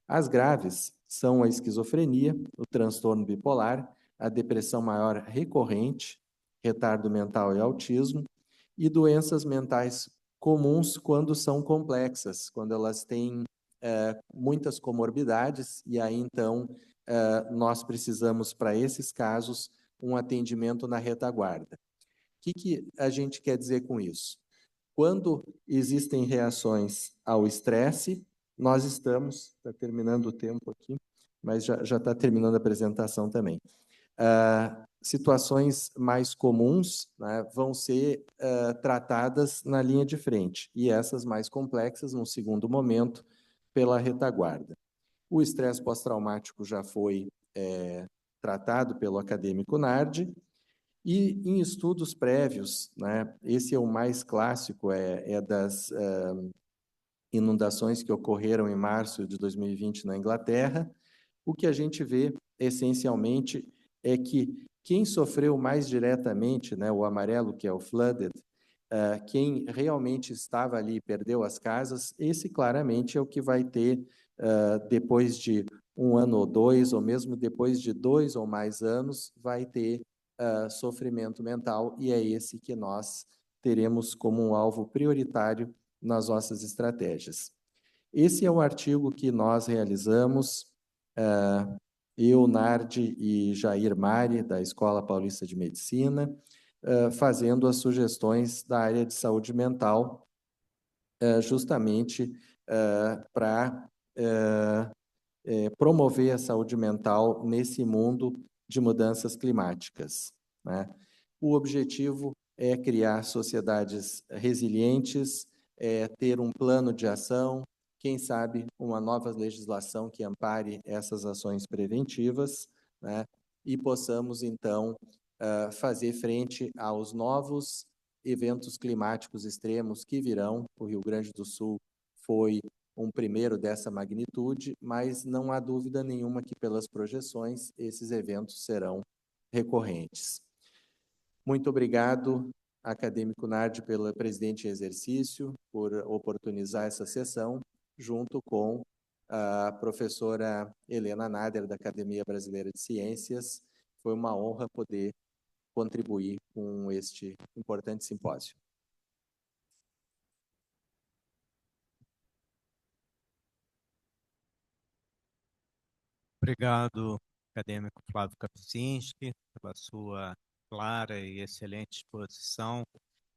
As graves são a esquizofrenia, o transtorno bipolar, a depressão maior recorrente, retardo mental e autismo, e doenças mentais comuns quando são complexas, quando elas têm muitas comorbidades, e aí então nós precisamos, para esses casos, um atendimento na retaguarda. O que a gente quer dizer com isso? Quando existem reações ao estresse, nós estamos, está terminando o tempo aqui, mas já está terminando a apresentação também. Situações mais comuns, né, vão ser tratadas na linha de frente, e essas mais complexas, num segundo momento, pela retaguarda. O estresse pós-traumático já foi tratado pelo acadêmico Nardi, e em estudos prévios, né, esse é o mais clássico, é das inundações que ocorreram em março de 2020 na Inglaterra. O que a gente vê, essencialmente, é que quem sofreu mais diretamente, né, o amarelo, que é o flooded, quem realmente estava ali e perdeu as casas, esse claramente é o que vai ter, depois de 1 ano ou 2, ou mesmo depois de 2 ou mais anos, vai ter sofrimento mental, e é esse que nós teremos como um alvo prioritário nas nossas estratégias. Esse é o artigo que nós realizamos, eu, Nardi e Jair Mari, da Escola Paulista de Medicina, fazendo as sugestões da área de saúde mental, justamente para promover a saúde mental nesse mundo de mudanças climáticas, né? O objetivo é criar sociedades resilientes, ter um plano de ação, quem sabe uma nova legislação que ampare essas ações preventivas, né? E possamos, então, fazer frente aos novos eventos climáticos extremos que virão. O Rio Grande do Sul foi um primeiro dessa magnitude, mas não há dúvida nenhuma que, pelas projeções, esses eventos serão recorrentes. Muito obrigado, acadêmico Nardi, pelo presidente em exercício, por oportunizar essa sessão, junto com a professora Helena Nader, da Academia Brasileira de Ciências, Foi uma honra poder contribuir com este importante simpósio. Obrigado, acadêmico Flávio Kapczynski, pela sua clara e excelente exposição,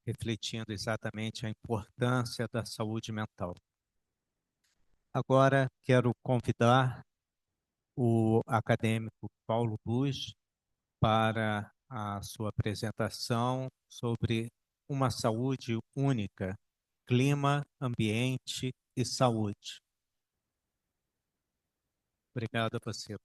refletindo exatamente a importância da saúde mental. Agora, quero convidar o acadêmico Paulo Busch para a sua apresentação sobre uma saúde única, clima, ambiente e saúde. Obrigado a você.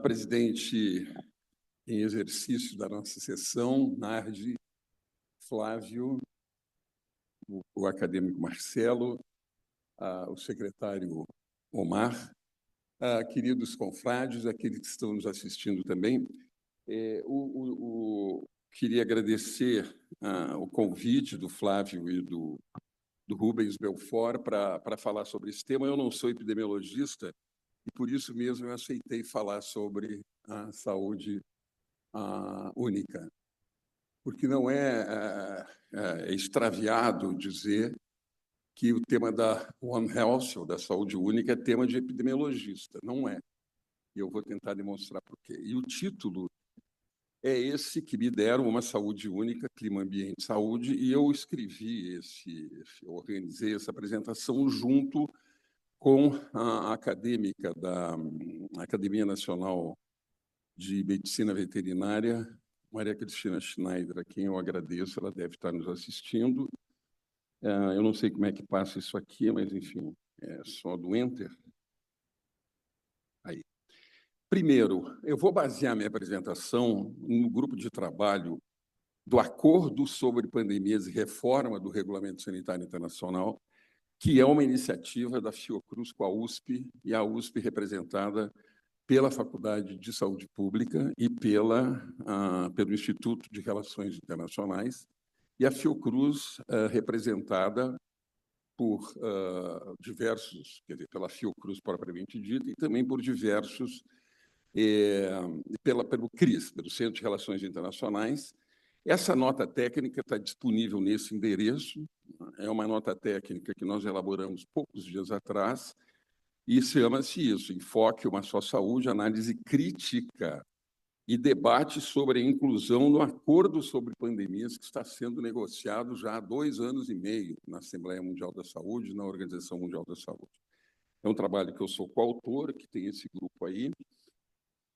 Presidente em exercício da nossa sessão, Nardi, Flávio, o acadêmico Marcelo, o secretário Omar, queridos confrades, aqueles que estão nos assistindo também, queria agradecer o convite do Flávio e do Rubens Belfort para falar sobre esse tema. Eu não sou epidemiologista e, por isso mesmo, eu aceitei falar sobre a saúde única, porque não é extraviado dizer que o tema da One Health, ou da saúde única, é tema de epidemiologista. Não é. E eu vou tentar demonstrar por quê. E o título é esse que me deram, Uma Saúde Única, Clima, Ambiente, Saúde, e eu escrevi eu organizei essa apresentação junto com a acadêmica da Academia Nacional de Medicina Veterinária, Maria Cristina Schneider, a quem eu agradeço, ela deve estar nos assistindo. Eu não sei como é que passa isso aqui, mas, enfim, é só do Enter. Aí. Primeiro, eu vou basear minha apresentação no grupo de trabalho do Acordo sobre Pandemias e Reforma do Regulamento Sanitário Internacional, que é uma iniciativa da Fiocruz com a USP, e a USP representada pela Faculdade de Saúde Pública e pelo Instituto de Relações Internacionais, e a Fiocruz representada por diversos, quer dizer, pela Fiocruz propriamente dita, e também por diversos, pelo CRIS, pelo Centro de Relações Internacionais. Essa nota técnica está disponível nesse endereço, é uma nota técnica que nós elaboramos poucos dias atrás, e chama-se isso, Enfoque Uma Só Saúde, Análise Crítica e Debate sobre a Inclusão no Acordo sobre Pandemias, que está sendo negociado já há 2 anos e meio na Assembleia Mundial da Saúde, na Organização Mundial da Saúde. É um trabalho que eu sou coautor, que tem esse grupo aí,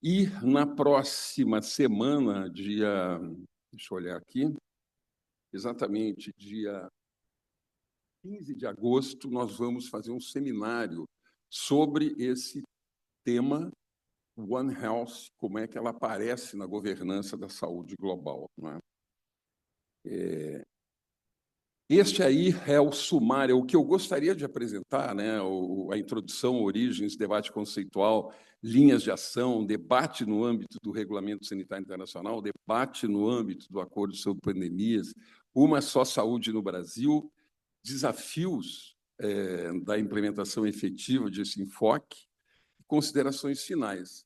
e na próxima semana, deixa eu olhar aqui, exatamente dia 15 de agosto, nós vamos fazer um seminário sobre esse tema, One Health, como é que ela aparece na governança da saúde global. Não é? Este aí é o sumário, o que eu gostaria de apresentar, né? A introdução, origens, debate conceitual, linhas de ação, debate no âmbito do Regulamento Sanitário Internacional, debate no âmbito do Acordo sobre Pandemias, uma só saúde no Brasil, desafios da implementação efetiva desse enfoque, considerações finais.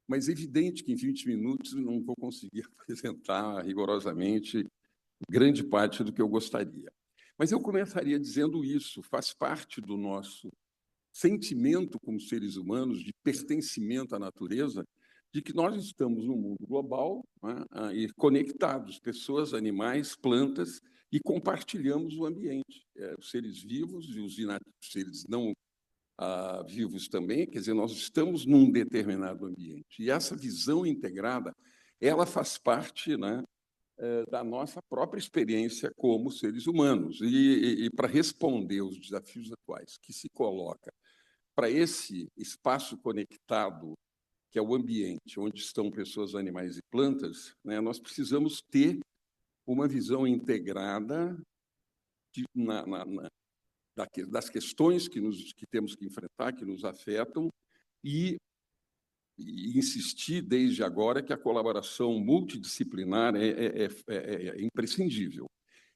Mas é evidente que em 20 minutos não vou conseguir apresentar rigorosamente grande parte do que eu gostaria. Mas eu começaria dizendo isso, faz parte do nosso sentimento como seres humanos de pertencimento à natureza, de que nós estamos num mundo global, né, e conectados, pessoas, animais, plantas, e compartilhamos o ambiente, os seres vivos e os seres não vivos também, quer dizer, nós estamos num determinado ambiente. E essa visão integrada, ela faz parte, né, da nossa própria experiência como seres humanos. E para responder aos desafios atuais que se coloca para esse espaço conectado, que é o ambiente, onde estão pessoas, animais e plantas, né, nós precisamos ter uma visão integrada das questões que temos que enfrentar, que nos afetam, e e insistir desde agora que a colaboração multidisciplinar é imprescindível.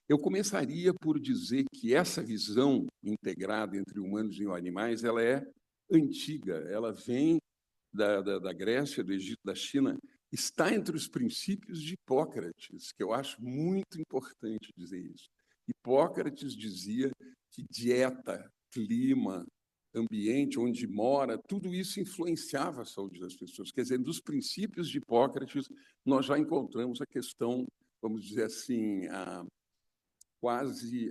Eu começaria por dizer que essa visão integrada entre humanos e animais ela é antiga, ela vem da Grécia, do Egito, da China, está entre os princípios de Hipócrates, que eu acho muito importante dizer isso. Hipócrates dizia que dieta, clima, ambiente onde mora, tudo isso influenciava a saúde das pessoas. Quer dizer, dos princípios de Hipócrates, nós já encontramos a questão, vamos dizer assim, quase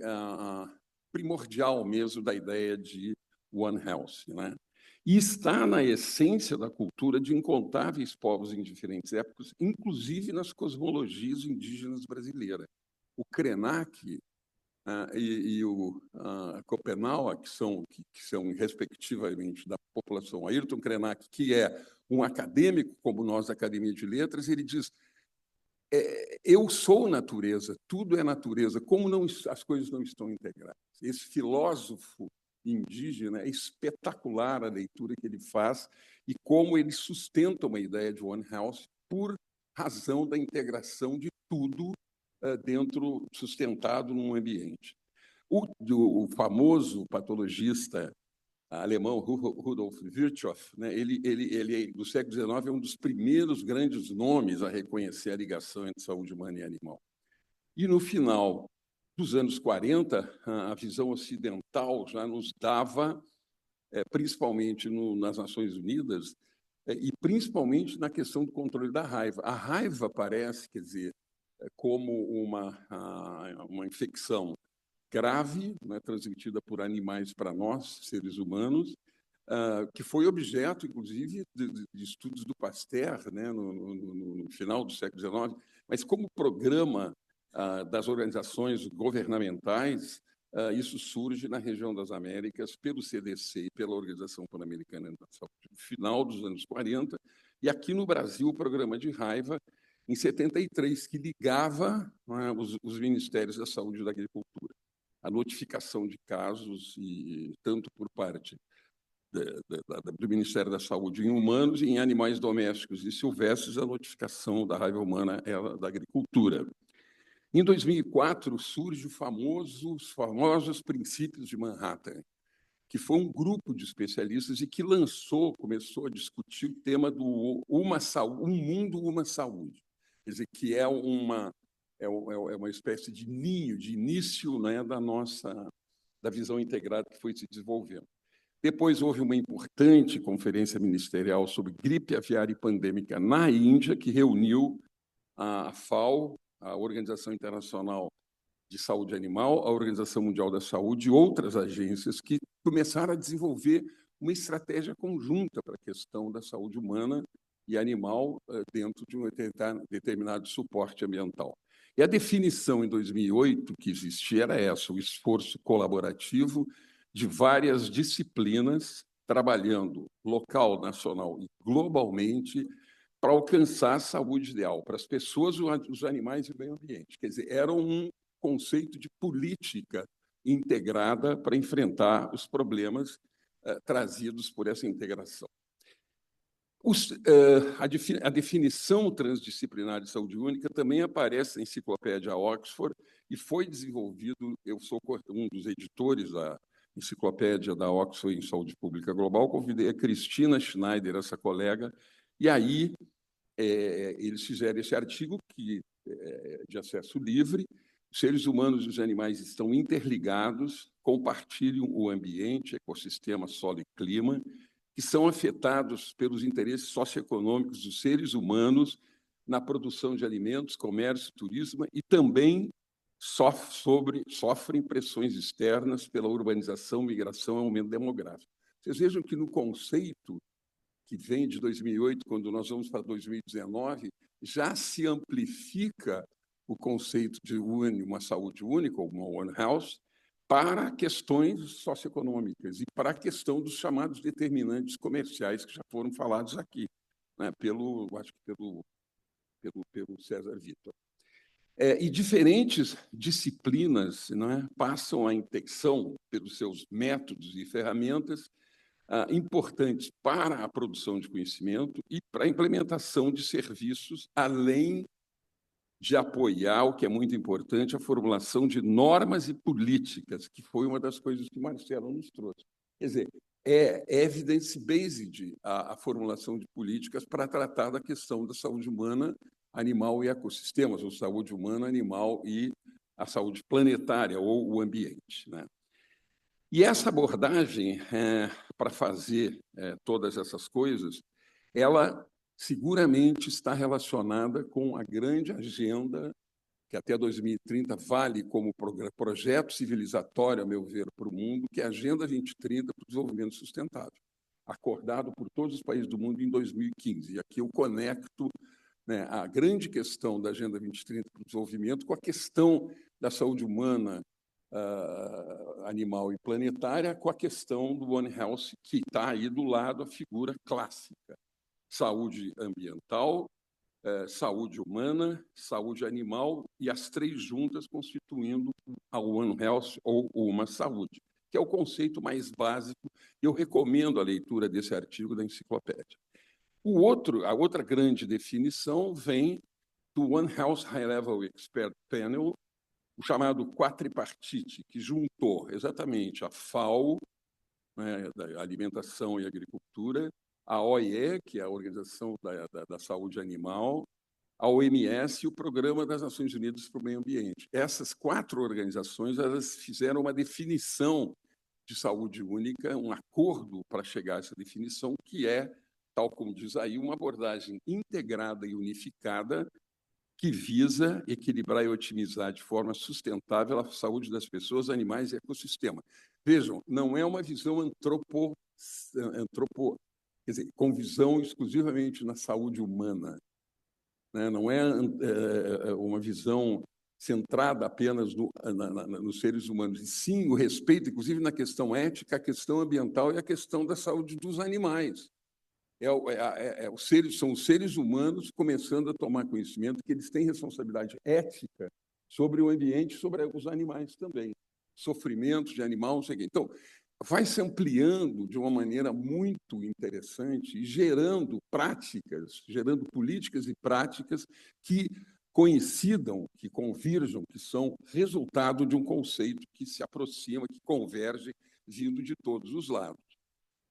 primordial mesmo da ideia de One Health, né? E está na essência da cultura de incontáveis povos em diferentes épocas, inclusive nas cosmologias indígenas brasileiras. O Krenak e o Schopenhauer, que são respectivamente da população. Ayrton Krenak, que é um acadêmico como nós da Academia de Letras, ele diz: eu sou natureza, tudo é natureza, como as coisas não estão integradas. Esse filósofo indígena é espetacular a leitura que ele faz e como ele sustenta uma ideia de One Health por razão da integração de tudo sustentado num ambiente. O famoso patologista alemão Rudolf Virchow, né, ele do século XIX é um dos primeiros grandes nomes a reconhecer a ligação entre saúde humana e animal. E no final dos anos 40, a visão ocidental já nos dava, principalmente nas Nações Unidas, e principalmente na questão do controle da raiva. A raiva parece, quer dizer, como uma infecção grave, né, transmitida por animais para nós, seres humanos, que foi objeto, inclusive, de estudos do Pasteur, né, no final do século XIX, mas como programa das organizações governamentais, isso surge na região das Américas pelo CDC e pela Organização Pan-Americana da Saúde, no final dos anos 40, e aqui no Brasil o programa de raiva, em 73, que ligava os Ministérios da Saúde e da Agricultura. A notificação de casos, tanto por parte do Ministério da Saúde em humanos e em animais domésticos e silvestres, a notificação da raiva humana é da agricultura. Em 2004, surge os famosos princípios de Manhattan, que foi um grupo de especialistas e que começou a discutir o tema do um mundo, uma saúde. Quer dizer, que é uma espécie de ninho, de início, né, da visão integrada que foi se desenvolvendo. Depois houve uma importante conferência ministerial sobre gripe aviária e pandêmica na Índia, que reuniu a FAO, a Organização Internacional de Saúde Animal, a Organização Mundial da Saúde e outras agências que começaram a desenvolver uma estratégia conjunta para a questão da saúde humana e animal dentro de um determinado suporte ambiental. E a definição em 2008 que existia era essa, o esforço colaborativo de várias disciplinas trabalhando local, nacional e globalmente para alcançar a saúde ideal para as pessoas, os animais e o meio ambiente. Quer dizer, era um conceito de política integrada para enfrentar os problemas trazidos por essa integração. A definição transdisciplinar de saúde única também aparece na enciclopédia Oxford e foi desenvolvido, eu sou um dos editores da enciclopédia da Oxford em Saúde Pública Global, convidei a Cristina Schneider, essa colega, e aí eles fizeram esse artigo que de acesso livre. Os seres humanos e os animais estão interligados, compartilham o ambiente, ecossistema, solo e clima, que são afetados pelos interesses socioeconômicos dos seres humanos na produção de alimentos, comércio, turismo e também sofrem pressões externas pela urbanização, migração e aumento demográfico. Vocês vejam que no conceito que vem de 2008, quando nós vamos para 2019, já se amplifica o conceito de uma saúde única, ou uma One Health, para questões socioeconômicas e para a questão dos chamados determinantes comerciais que já foram falados aqui, né, pelo César Vitor. E diferentes disciplinas, né, passam a intenção, pelos seus métodos e ferramentas, importantes para a produção de conhecimento e para a implementação de serviços, além de apoiar, o que é muito importante, a formulação de normas e políticas, que foi uma das coisas que Marcelo nos trouxe. Quer dizer, é evidence-based a formulação de políticas para tratar da questão da saúde humana, animal e ecossistemas, ou saúde humana, animal e a saúde planetária, ou o ambiente, né? E essa abordagem, para fazer todas essas coisas, ela seguramente está relacionada com a grande agenda que até 2030 vale como projeto civilizatório, a meu ver, para o mundo, que é a Agenda 2030 para o Desenvolvimento Sustentável, acordado por todos os países do mundo em 2015. E aqui eu conecto, né, a grande questão da Agenda 2030 para o Desenvolvimento com a questão da saúde humana, animal e planetária, com a questão do One Health, que está aí do lado a figura clássica. Saúde ambiental, saúde humana, saúde animal, e as três juntas constituindo a One Health, ou uma saúde, que é o conceito mais básico. Eu recomendo a leitura desse artigo da enciclopédia. A outra grande definição vem do One Health High Level Expert Panel, o chamado quadripartite, que juntou exatamente a FAO, né, da Alimentação e Agricultura, a OIE, que é a Organização da Saúde Animal, a OMS e o Programa das Nações Unidas para o Meio Ambiente. Essas 4 organizações, elas fizeram uma definição de saúde única, um acordo para chegar a essa definição, que é, tal como diz aí, uma abordagem integrada e unificada que visa equilibrar e otimizar de forma sustentável a saúde das pessoas, animais e ecossistema. Vejam, não é uma visão quer dizer, com visão exclusivamente na saúde humana, né? Não é uma visão centrada apenas nos seres humanos, e sim o respeito, inclusive na questão ética, a questão ambiental e a questão da saúde dos animais. São os seres humanos começando a tomar conhecimento que eles têm responsabilidade ética sobre o ambiente e sobre os animais também. Sofrimento de animal, não sei o quê. Então, vai se ampliando de uma maneira muito interessante e gerando práticas, gerando políticas e práticas que coincidam, que convirjam, que são resultado de um conceito que se aproxima, que converge, vindo de todos os lados.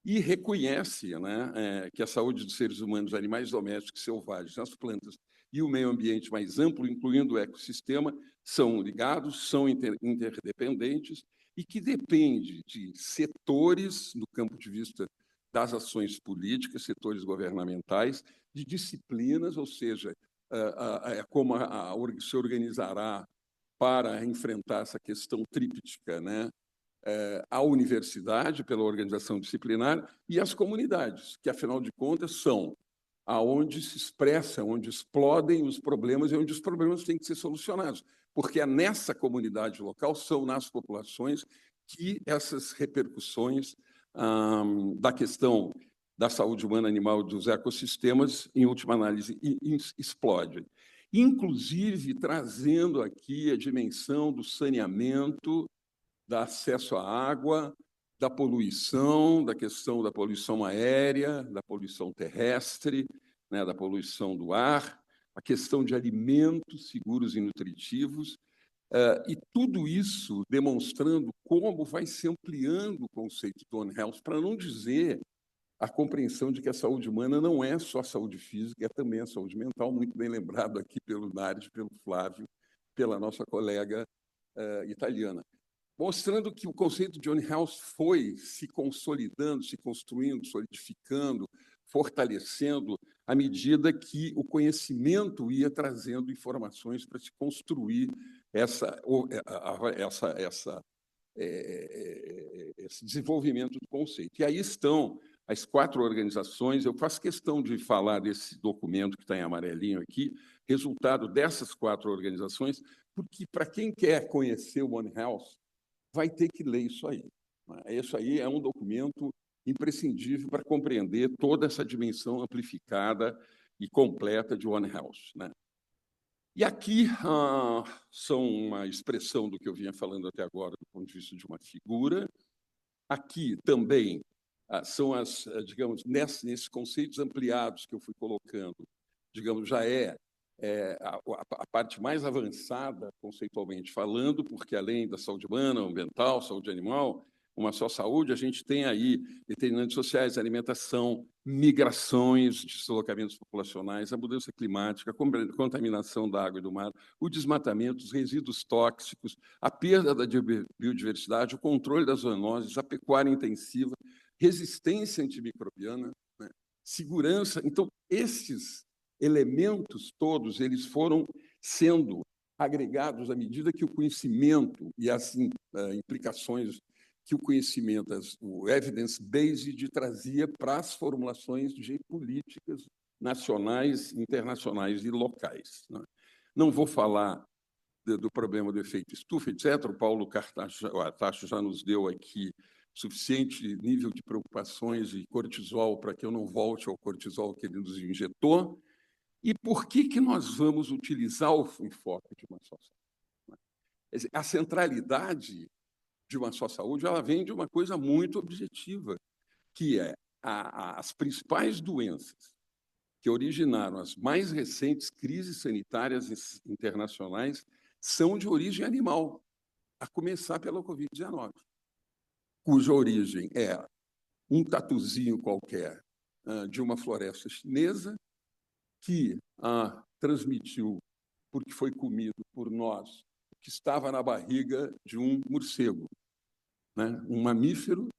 E reconhece, né, que a saúde dos seres humanos, animais domésticos, selvagens, as plantas e o meio ambiente mais amplo, incluindo o ecossistema, são ligados, são interdependentes e que depende de setores, do campo de vista das ações políticas, setores governamentais, de disciplinas, ou seja, como se organizará para enfrentar essa questão tríptica, né? A universidade, pela organização disciplinar, e as comunidades, que, afinal de contas, são aonde se expressam, onde explodem os problemas e onde os problemas têm que ser solucionados, porque é nessa comunidade local, são nas populações, que essas repercussões da questão da saúde humana, animal e dos ecossistemas, em última análise, explodem. Inclusive, trazendo aqui a dimensão do saneamento, do acesso à água, da poluição, da questão da poluição aérea, da poluição terrestre, né, da poluição do ar, a questão de alimentos seguros e nutritivos, e tudo isso demonstrando como vai se ampliando o conceito do One Health, para não dizer a compreensão de que a saúde humana não é só a saúde física, é também a saúde mental, muito bem lembrado aqui pelo Nardi, pelo Flávio, pela nossa colega italiana, mostrando que o conceito de One Health foi se consolidando, se construindo, solidificando, fortalecendo, à medida que o conhecimento ia trazendo informações para se construir esse desenvolvimento do conceito. E aí estão as 4 organizações. Eu faço questão de falar desse documento que está em amarelinho aqui, resultado dessas 4 organizações, porque, para quem quer conhecer o One Health, vai ter que ler isso aí. Isso aí é um documento imprescindível para compreender toda essa dimensão amplificada e completa de One Health, né? E aqui são uma expressão do que eu vinha falando até agora, do ponto de vista de uma figura. Aqui também são digamos, nesses conceitos ampliados que eu fui colocando, digamos, já a parte mais avançada, conceitualmente falando, porque além da saúde humana, ambiental, saúde animal, uma só saúde, a gente tem aí determinantes sociais, alimentação, migrações, deslocamentos populacionais, a mudança climática, a contaminação da água e do mar, o desmatamento, os resíduos tóxicos, a perda da biodiversidade, o controle das zoonoses, a pecuária intensiva, resistência antimicrobiana, né? Segurança. Então, esses elementos todos eles foram sendo agregados à medida que o conhecimento e as implicações que o conhecimento, o evidence-based, trazia para as formulações de políticas nacionais, internacionais e locais. Não vou falar do problema do efeito estufa, etc. O Paulo Artacho já nos deu aqui suficiente nível de preocupações e cortisol para que eu não volte ao cortisol que ele nos injetou. E por que nós vamos utilizar o enfoque de uma só saúde? A centralidade de uma só saúde ela vem de uma coisa muito objetiva, que é as principais doenças que originaram as mais recentes crises sanitárias internacionais são de origem animal, a começar pela Covid-19, cuja origem é um tatuzinho qualquer de uma floresta chinesa que transmitiu, porque foi comido por nós, que estava na barriga de um morcego, né? Um mamífero,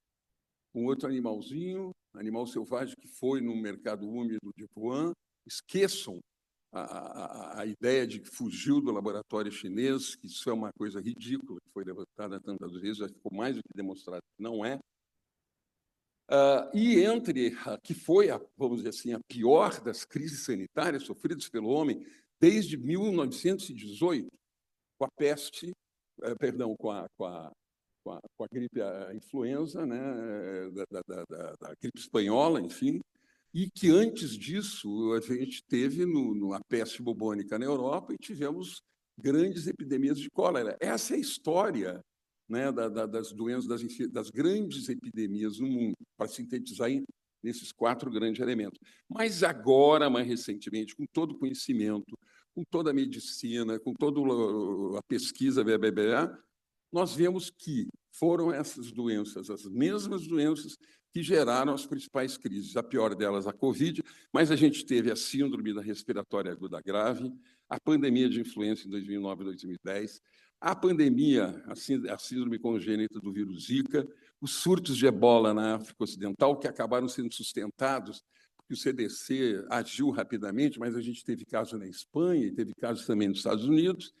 um outro animalzinho, animal selvagem que foi no mercado úmido de Wuhan. Esqueçam a ideia de que fugiu do laboratório chinês, que isso é uma coisa ridícula, que foi levantada tantas vezes, já ficou mais do que demonstrado que não é. E entre que foi, vamos dizer assim, a pior das crises sanitárias sofridas pelo homem desde 1918, com a peste, perdão, com a gripe, a influenza, né, da gripe espanhola, enfim, e que antes disso a gente teve a peste bubônica na Europa e tivemos grandes epidemias de cólera. Essa é a história, né, das doenças, das grandes epidemias no mundo, para sintetizar nesses 4 grandes elementos. Mas agora, mais recentemente, com todo o conhecimento, com toda a medicina, com toda a pesquisa, nós vemos que foram essas doenças, as mesmas doenças que geraram as principais crises. A pior delas, a Covid, mas a gente teve a síndrome da respiratória aguda grave, a pandemia de influenza em 2009 e 2010, a pandemia, a síndrome congênita do vírus Zika, os surtos de ebola na África Ocidental, que acabaram sendo sustentados, porque o CDC agiu rapidamente, mas a gente teve casos na Espanha e teve casos também nos Estados Unidos,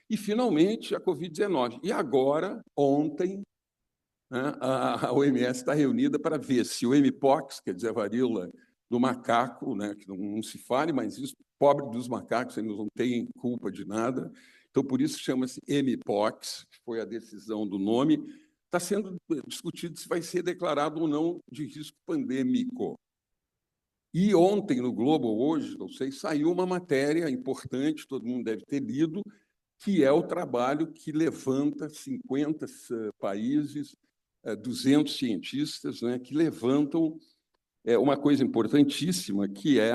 e, finalmente, a Covid-19. E agora, ontem, né, a OMS está reunida para ver se o mpox, quer dizer, a varíola do macaco, né, que não se fale, mas isso, pobre dos macacos, eles não têm culpa de nada. Então, por isso chama-se mpox, que foi a decisão do nome. Está sendo discutido se vai ser declarado ou não de risco pandêmico. E ontem, no Globo, hoje, não sei, saiu uma matéria importante, todo mundo deve ter lido, que é o trabalho que levanta 50 países, 200 cientistas, né, que levantam uma coisa importantíssima, que é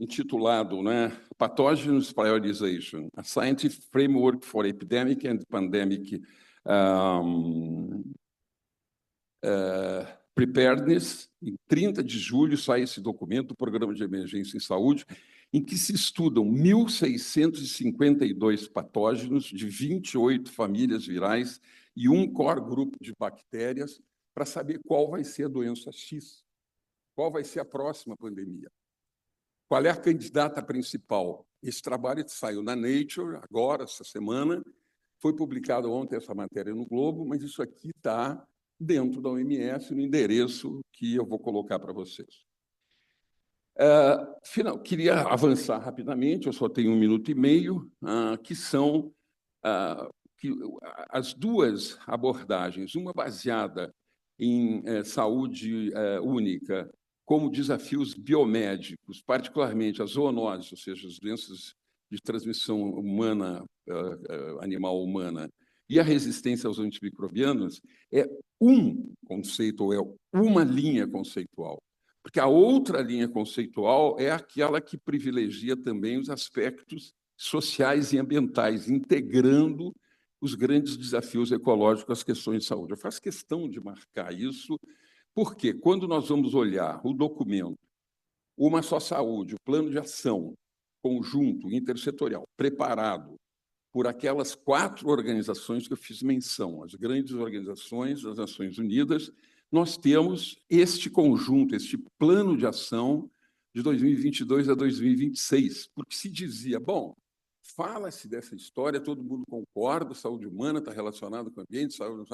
intitulado, né, Pathogens Prioritization, a Scientific Framework for Epidemic and Pandemic Preparedness. Em 30 de julho sai esse documento, o Programa de Emergência em Saúde, em que se estudam 1.652 patógenos de 28 famílias virais e um core grupo de bactérias para saber qual vai ser a doença X, qual vai ser a próxima pandemia, qual é a candidata principal. Esse trabalho saiu na Nature, agora, essa semana, foi publicado ontem essa matéria no Globo, mas isso aqui está dentro da OMS, no endereço que eu vou colocar para vocês. Queria avançar rapidamente, eu só tenho 1 minuto e meio, que são as 2 abordagens, uma baseada em saúde única, como desafios biomédicos, particularmente as zoonoses, ou seja, as doenças de transmissão humana, animal-humana, E a resistência aos antimicrobianos é um conceito, ou é uma linha conceitual. Porque a outra linha conceitual é aquela que privilegia também os aspectos sociais e ambientais, integrando os grandes desafios ecológicos às questões de saúde. Eu faço questão de marcar isso, porque quando nós vamos olhar o documento Uma Só Saúde, o plano de ação conjunto, intersetorial, preparado por aquelas 4 organizações que eu fiz menção, as grandes organizações das Nações Unidas, nós temos este conjunto, este plano de ação de 2022 a 2026, porque se dizia, bom, fala-se dessa história, todo mundo concorda, saúde humana está relacionada com o ambiente, saúde,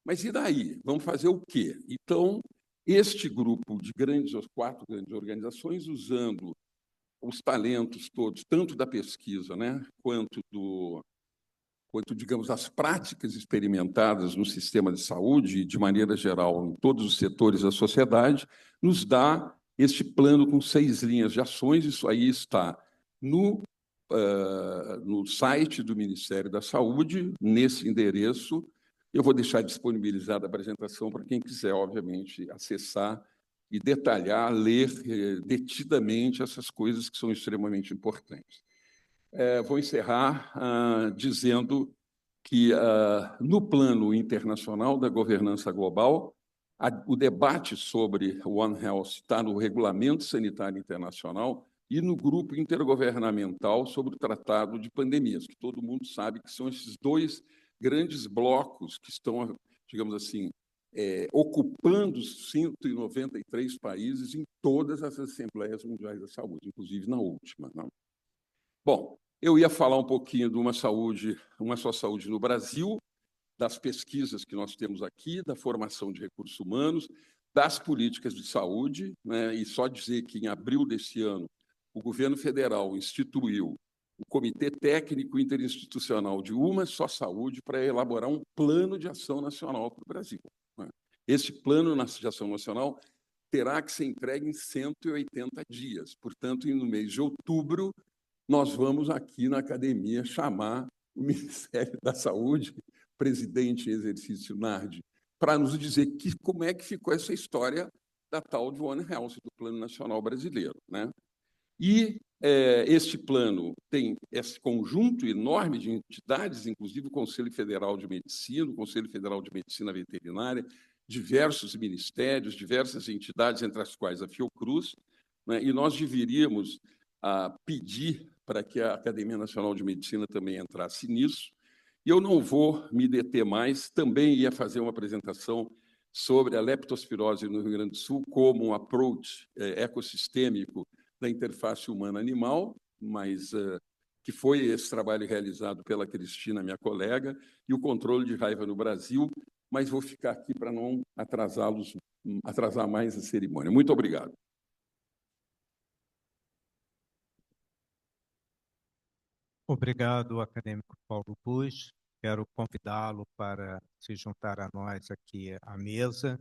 mas e daí? Vamos fazer o quê? Então, este grupo de 4 grandes organizações, usando os talentos todos, tanto da pesquisa, né, quanto, digamos, as práticas experimentadas no sistema de saúde, de maneira geral, em todos os setores da sociedade, nos dá este plano com 6 linhas de ações. Isso aí está no site do Ministério da Saúde, nesse endereço. Eu vou deixar disponibilizada a apresentação para quem quiser, obviamente, acessar e detalhar, ler detidamente essas coisas que são extremamente importantes. Vou encerrar dizendo que, no plano internacional da governança global, o debate sobre One Health está no Regulamento Sanitário Internacional e no Grupo Intergovernamental sobre o Tratado de Pandemias, que todo mundo sabe que são esses 2 grandes blocos que estão, digamos assim, ocupando 193 países em todas as Assembleias Mundiais da Saúde, inclusive na última. Não? Bom, eu ia falar um pouquinho de Uma Só Saúde no Brasil, das pesquisas que nós temos aqui, da formação de recursos humanos, das políticas de saúde, né? E só dizer que, em abril deste ano, o governo federal instituiu o Comitê Técnico Interinstitucional de Uma Só Saúde para elaborar um plano de ação nacional para o Brasil. Esse plano de ação nacional terá que ser entregue em 180 dias. Portanto, no mês de outubro, nós vamos aqui na academia chamar o Ministério da Saúde, presidente em exercício NARD, para nos dizer como é que ficou essa história da tal de One Health, do Plano Nacional Brasileiro, né? E este plano tem esse conjunto enorme de entidades, inclusive o Conselho Federal de Medicina, o Conselho Federal de Medicina Veterinária, diversos ministérios, diversas entidades, entre as quais a Fiocruz, né? E nós deveríamos pedir para que a Academia Nacional de Medicina também entrasse nisso. E eu não vou me deter mais, também ia fazer uma apresentação sobre a leptospirose no Rio Grande do Sul como um approach ecossistêmico da interface humana-animal, mas que foi esse trabalho realizado pela Cristina, minha colega, e o controle de raiva no Brasil, mas vou ficar aqui para não atrasar mais a cerimônia. Muito obrigado. Obrigado, acadêmico Paulo Busch. Quero convidá-lo para se juntar a nós aqui à mesa,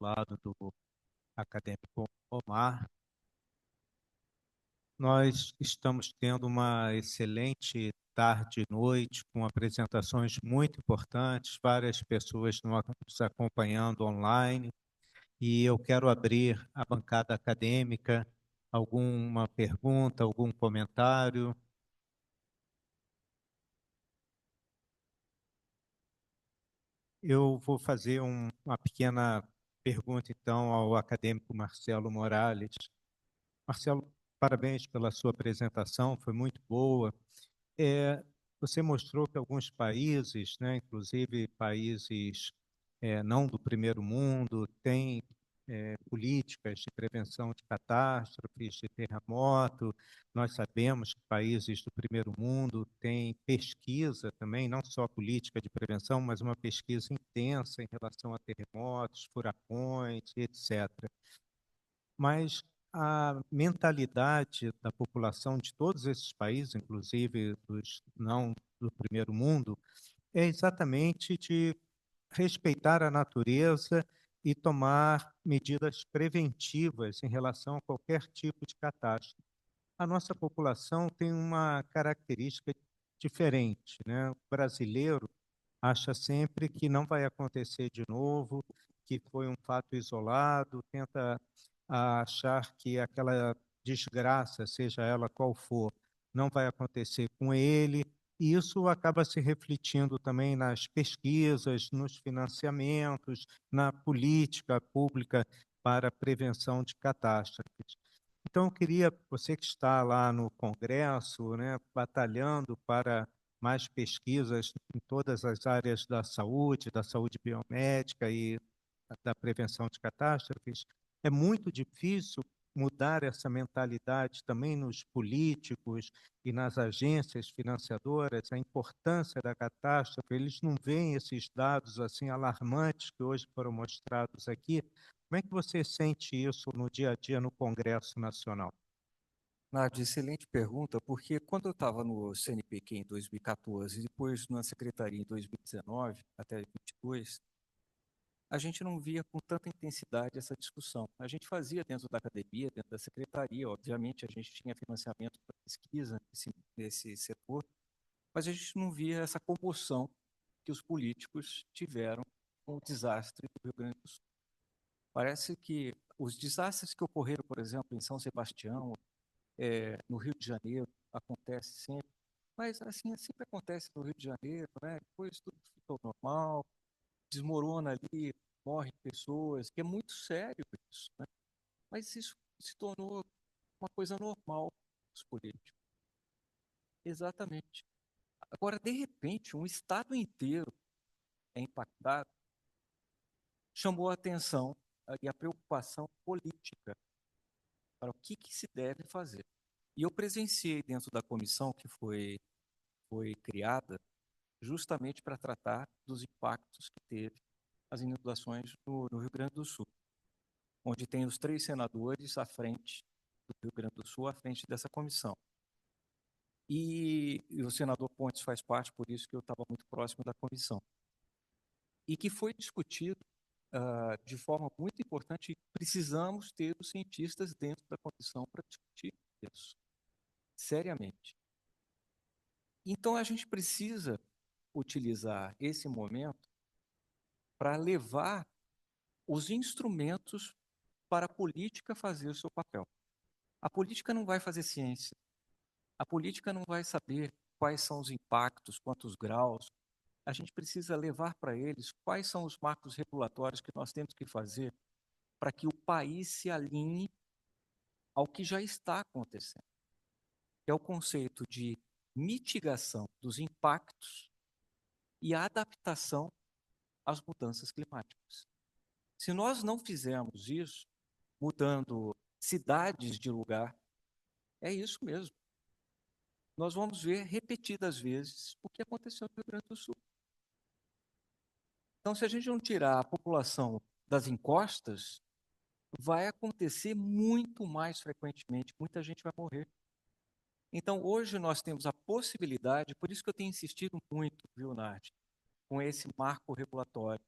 ao lado do acadêmico Omar. Nós estamos tendo uma excelente tarde e noite, com apresentações muito importantes, várias pessoas nos acompanhando online, e eu quero abrir a bancada acadêmica. Alguma pergunta, algum comentário? Eu vou fazer uma pequena pergunta, então, ao acadêmico Marcelo Morales. Marcelo, parabéns pela sua apresentação, foi muito boa. Você mostrou que alguns países, né, inclusive países não do primeiro mundo, têm políticas de prevenção de catástrofes, de terremoto. Nós sabemos que países do primeiro mundo têm pesquisa também, não só política de prevenção, mas uma pesquisa intensa em relação a terremotos, furacões, etc. Mas a mentalidade da população de todos esses países, inclusive dos não do primeiro mundo, é exatamente de respeitar a natureza e tomar medidas preventivas em relação a qualquer tipo de catástrofe. A nossa população tem uma característica diferente, né? O brasileiro acha sempre que não vai acontecer de novo, que foi um fato isolado, tenta achar que aquela desgraça, seja ela qual for, não vai acontecer com ele, e isso acaba se refletindo também nas pesquisas, nos financiamentos, na política pública para a prevenção de catástrofes. Então, eu queria, você que está lá no Congresso, né, batalhando para mais pesquisas em todas as áreas da saúde biomédica e da prevenção de catástrofes, é muito difícil mudar essa mentalidade também nos políticos e nas agências financiadoras, a importância da catástrofe. Eles não veem esses dados assim alarmantes que hoje foram mostrados aqui. Como é que você sente isso no dia a dia no Congresso Nacional? Nádia, excelente pergunta, porque quando eu estava no CNPq em 2014 e depois na secretaria em 2019 até 2022, a gente não via com tanta intensidade essa discussão. A gente fazia dentro da academia, dentro da secretaria, obviamente a gente tinha financiamento para pesquisa nesse setor, mas a gente não via essa comoção que os políticos tiveram com o desastre do Rio Grande do Sul. Parece que os desastres que ocorreram, por exemplo, em São Sebastião, no Rio de Janeiro, acontece sempre, mas assim, sempre acontece no Rio de Janeiro, né? Depois tudo fica ao normal, desmorona ali, morrem pessoas, que é muito sério isso, né? Mas isso se tornou uma coisa normal dos políticos. Exatamente. Agora, de repente, um estado inteiro é impactado, chamou a atenção e a preocupação política para o que se deve fazer. E eu presenciei dentro da comissão que foi criada justamente para tratar dos impactos que teve as inundações no Rio Grande do Sul, onde tem os 3 senadores à frente do Rio Grande do Sul, à frente dessa comissão. E o senador Pontes faz parte, por isso que eu estava muito próximo da comissão. E que foi discutido de forma muito importante, e precisamos ter os cientistas dentro da comissão para discutir isso, seriamente. Então, a gente precisa utilizar esse momento para levar os instrumentos para a política fazer o seu papel. A política não vai fazer ciência. A política não vai saber quais são os impactos, quantos graus. A gente precisa levar para eles quais são os marcos regulatórios que nós temos que fazer para que o país se alinhe ao que já está acontecendo. É o conceito de mitigação dos impactos e adaptação às mudanças climáticas. Se nós não fizermos isso, mudando cidades de lugar, é isso mesmo. Nós vamos ver repetidas vezes o que aconteceu no Rio Grande do Sul. Então, se a gente não tirar a população das encostas, vai acontecer muito mais frequentemente, muita gente vai morrer. Então, hoje nós temos a possibilidade, por isso que eu tenho insistido muito, viu, Nádia, com esse marco regulatório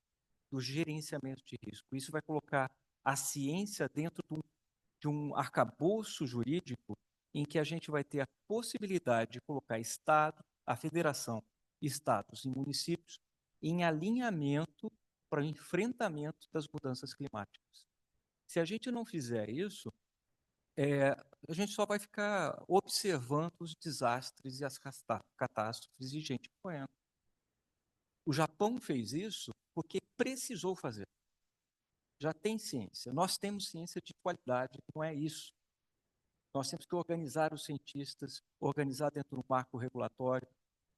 do gerenciamento de risco. Isso vai colocar a ciência dentro de um arcabouço jurídico em que a gente vai ter a possibilidade de colocar Estado, a federação, estados e municípios em alinhamento para o enfrentamento das mudanças climáticas. Se a gente não fizer isso, a gente só vai ficar observando os desastres e as catástrofes e gente morrendo. O Japão fez isso porque precisou fazer. Já tem ciência. Nós temos ciência de qualidade, não é isso. Nós temos que organizar os cientistas, organizar dentro do marco regulatório.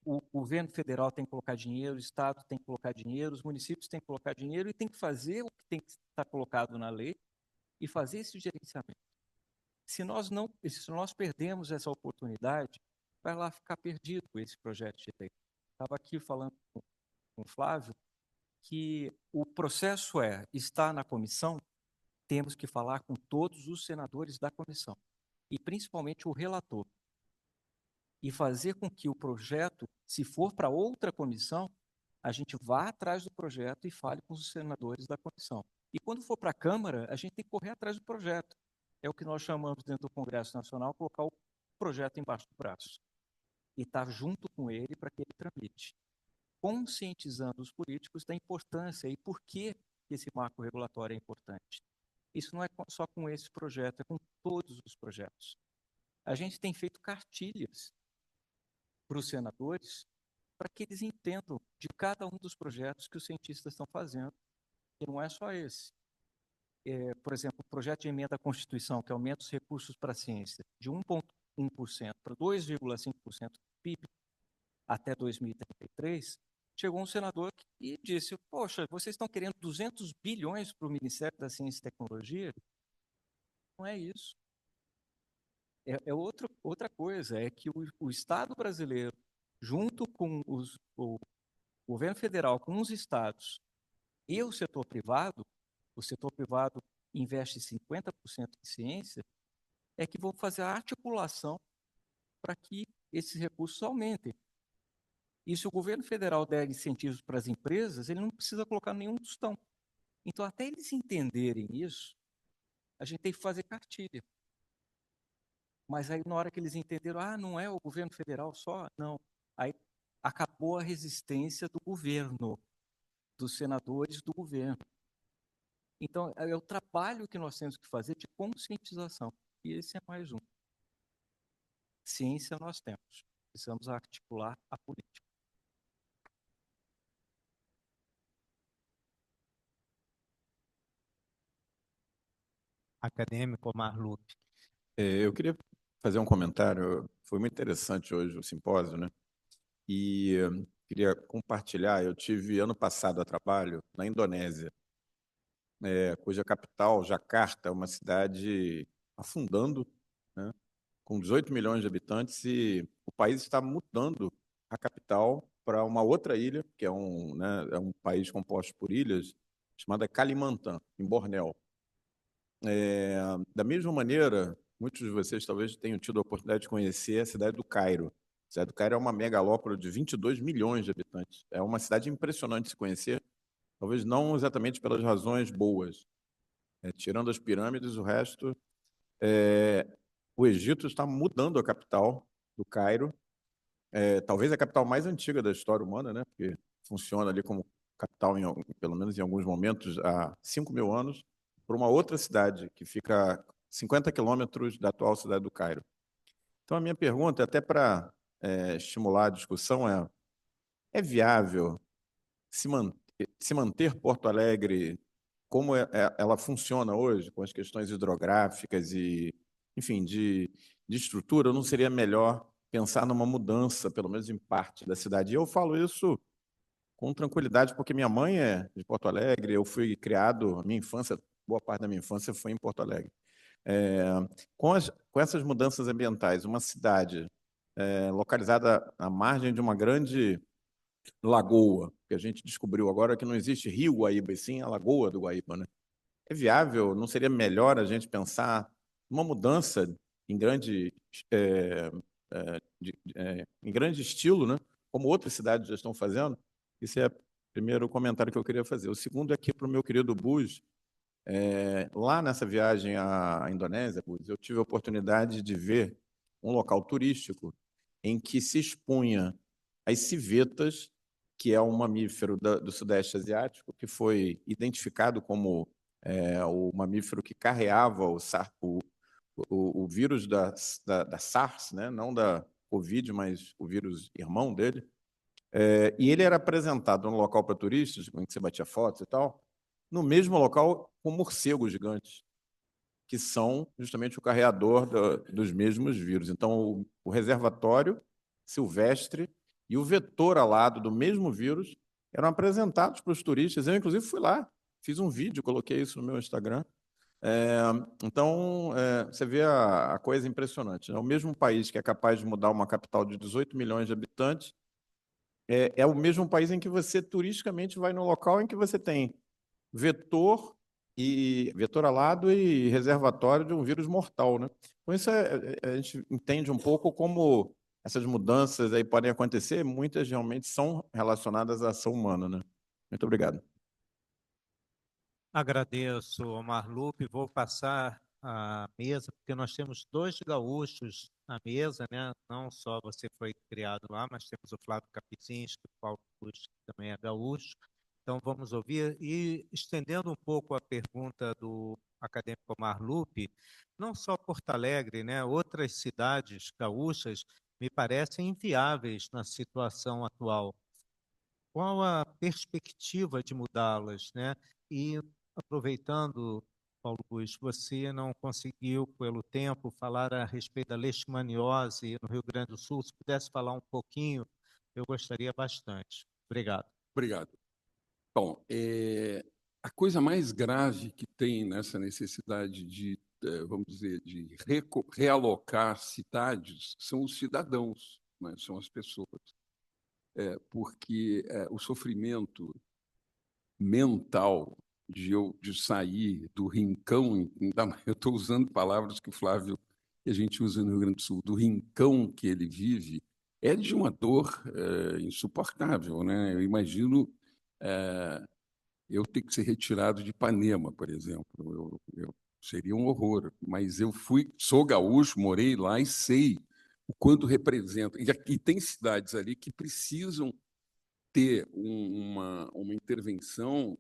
O governo federal tem que colocar dinheiro, o Estado tem que colocar dinheiro, os municípios têm que colocar dinheiro e tem que fazer o que tem que estar colocado na lei e fazer esse gerenciamento. Se nós perdemos essa oportunidade, vai lá ficar perdido esse projeto de lei. Estava aqui falando com o Flávio que o processo está na comissão, temos que falar com todos os senadores da comissão, e principalmente o relator, e fazer com que o projeto, se for para outra comissão, a gente vá atrás do projeto e fale com os senadores da comissão. E quando for para a Câmara, a gente tem que correr atrás do projeto. É o que nós chamamos dentro do Congresso Nacional, colocar o projeto embaixo do braço. e estar junto com ele para que ele tramite, conscientizando os políticos da importância e por que esse marco regulatório é importante. Isso não é só com esse projeto, é com todos os projetos. A gente tem feito cartilhas para os senadores para que eles entendam de cada um dos projetos que os cientistas estão fazendo, e não é só esse. Por exemplo, o projeto de emenda à Constituição, que aumenta os recursos para a ciência de 1,1% para 2,5% do PIB até 2033, chegou um senador e disse, poxa, vocês estão querendo 200 bilhões para o Ministério da Ciência e Tecnologia? Não é isso. Outra coisa, é que o Estado brasileiro, junto com o governo federal, com os estados e o setor privado investe 50% em ciência, é que vão fazer a articulação para que esses recursos aumentem. E se o governo federal der incentivos para as empresas, ele não precisa colocar nenhum tostão. Então, até eles entenderem isso, a gente tem que fazer cartilha. Mas aí, na hora que eles entenderam, não é o governo federal só, não. Aí acabou a resistência do governo, dos senadores do governo. Então, é o trabalho que nós temos que fazer de conscientização. E esse é mais um. Ciência nós temos. Precisamos articular a política. Acadêmico Omar Lupe. Eu queria fazer um comentário. Foi muito interessante hoje o simpósio, né? E queria compartilhar. Eu tive ano passado a trabalho na Indonésia, cuja capital, Jakarta, é uma cidade afundando, né? Com 18 milhões de habitantes, e o país está mudando a capital para uma outra ilha, que é um país composto por ilhas, chamada Kalimantan, em Bornéu. Da mesma maneira, muitos de vocês talvez tenham tido a oportunidade de conhecer a cidade do Cairo. A cidade do Cairo é uma megalópole de 22 milhões de habitantes. É uma cidade impressionante de se conhecer, talvez não exatamente pelas razões boas. Tirando as pirâmides, o resto... O Egito está mudando a capital do Cairo, talvez a capital mais antiga da história humana, né? Porque funciona ali como capital, pelo menos em alguns momentos, há 5.000 anos, por uma outra cidade que fica 50 quilômetros da atual cidade do Cairo. Então, a minha pergunta, até para estimular a discussão, é viável se manter Porto Alegre como ela funciona hoje, com as questões hidrográficas e, enfim, de estrutura? Não seria melhor pensar numa mudança, pelo menos em parte da cidade? E eu falo isso com tranquilidade, porque minha mãe é de Porto Alegre, eu fui criado, a minha infância, boa parte da minha infância foi em Porto Alegre. Com essas mudanças ambientais, uma cidade localizada à margem de uma grande lagoa, que a gente descobriu agora que não existe rio Guaíba, e sim a lagoa do Guaíba, né? É viável? Não seria melhor a gente pensar uma mudança em grande, em grande estilo, né? Como outras cidades já estão fazendo? Esse é o primeiro comentário que eu queria fazer. O segundo é aqui para o meu querido Buz. Lá nessa viagem à Indonésia, Buz, eu tive a oportunidade de ver um local turístico em que se expunha as civetas, que é um mamífero do Sudeste Asiático, que foi identificado como o mamífero que carreava o vírus da SARS, né? Não da Covid, mas o vírus irmão dele. E ele era apresentado no local para turistas, em que você batia fotos e tal, no mesmo local com morcegos gigantes, que são justamente o carreador dos mesmos vírus. Então, o reservatório silvestre e o vetor alado do mesmo vírus eram apresentados para os turistas. Eu, inclusive, fui lá, fiz um vídeo, coloquei isso no meu Instagram. Então, você vê a coisa impressionante, né? O mesmo país que é capaz de mudar uma capital de 18 milhões de habitantes é o mesmo país em que você turisticamente vai no local em que você tem vetor alado e reservatório de um vírus mortal, né? Então, isso a gente entende um pouco como essas mudanças aí podem acontecer, muitas realmente são relacionadas à ação humana, né? Muito obrigado. Agradeço, Omar Lupe. Vou passar a mesa, porque nós temos 2 gaúchos na mesa, né? Não só você foi criado lá, mas temos o Flávio Capizinski, o Paulo Cruz, que também é gaúcho. Então, vamos ouvir. E, estendendo um pouco a pergunta do acadêmico Omar Lupe, não só Porto Alegre, né? Outras cidades gaúchas me parecem inviáveis na situação atual. Qual a perspectiva de mudá-las, né? E, aproveitando, Paulo Bush, você não conseguiu, pelo tempo, falar a respeito da leishmaniose no Rio Grande do Sul. Se pudesse falar um pouquinho, eu gostaria bastante. Obrigado. Obrigado. Bom, a coisa mais grave que tem nessa necessidade de, vamos dizer, de realocar cidades são os cidadãos, né? São as pessoas. Porque o sofrimento mental de sair do rincão, eu estou usando palavras que o Flávio, que a gente usa no Rio Grande do Sul, do rincão que ele vive, é de uma dor insuportável, né? Eu imagino eu ter que ser retirado de Ipanema, por exemplo. Seria um horror, mas sou gaúcho, morei lá e sei o quanto representa. E tem cidades ali que precisam ter uma intervenção,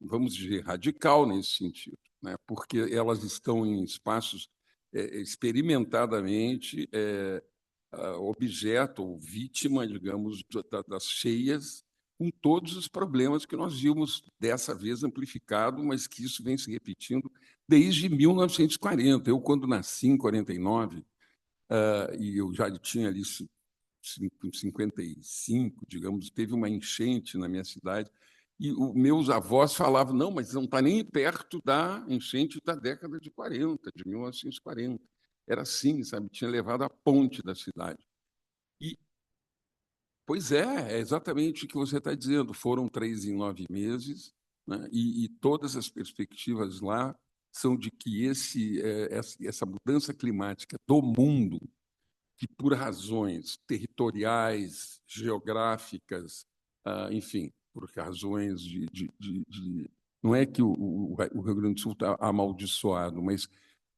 vamos dizer, radical nesse sentido, né? Porque elas estão em espaços experimentadamente objeto ou vítima, digamos, das cheias, com todos os problemas que nós vimos dessa vez amplificado, mas que isso vem se repetindo desde 1940. Eu, quando nasci em 49, e eu já tinha ali 55, digamos, teve uma enchente na minha cidade, e meus avós falavam, não, mas não está nem perto da enchente da década de 40, de 1940. Era assim, sabe? Tinha levado a ponte da cidade. E, pois é exatamente o que você está dizendo. Foram 3 em 9 meses, né? E todas as perspectivas lá são de que essa mudança climática do mundo, que por razões territoriais, geográficas, enfim, por razões não é que o Rio Grande do Sul está amaldiçoado, mas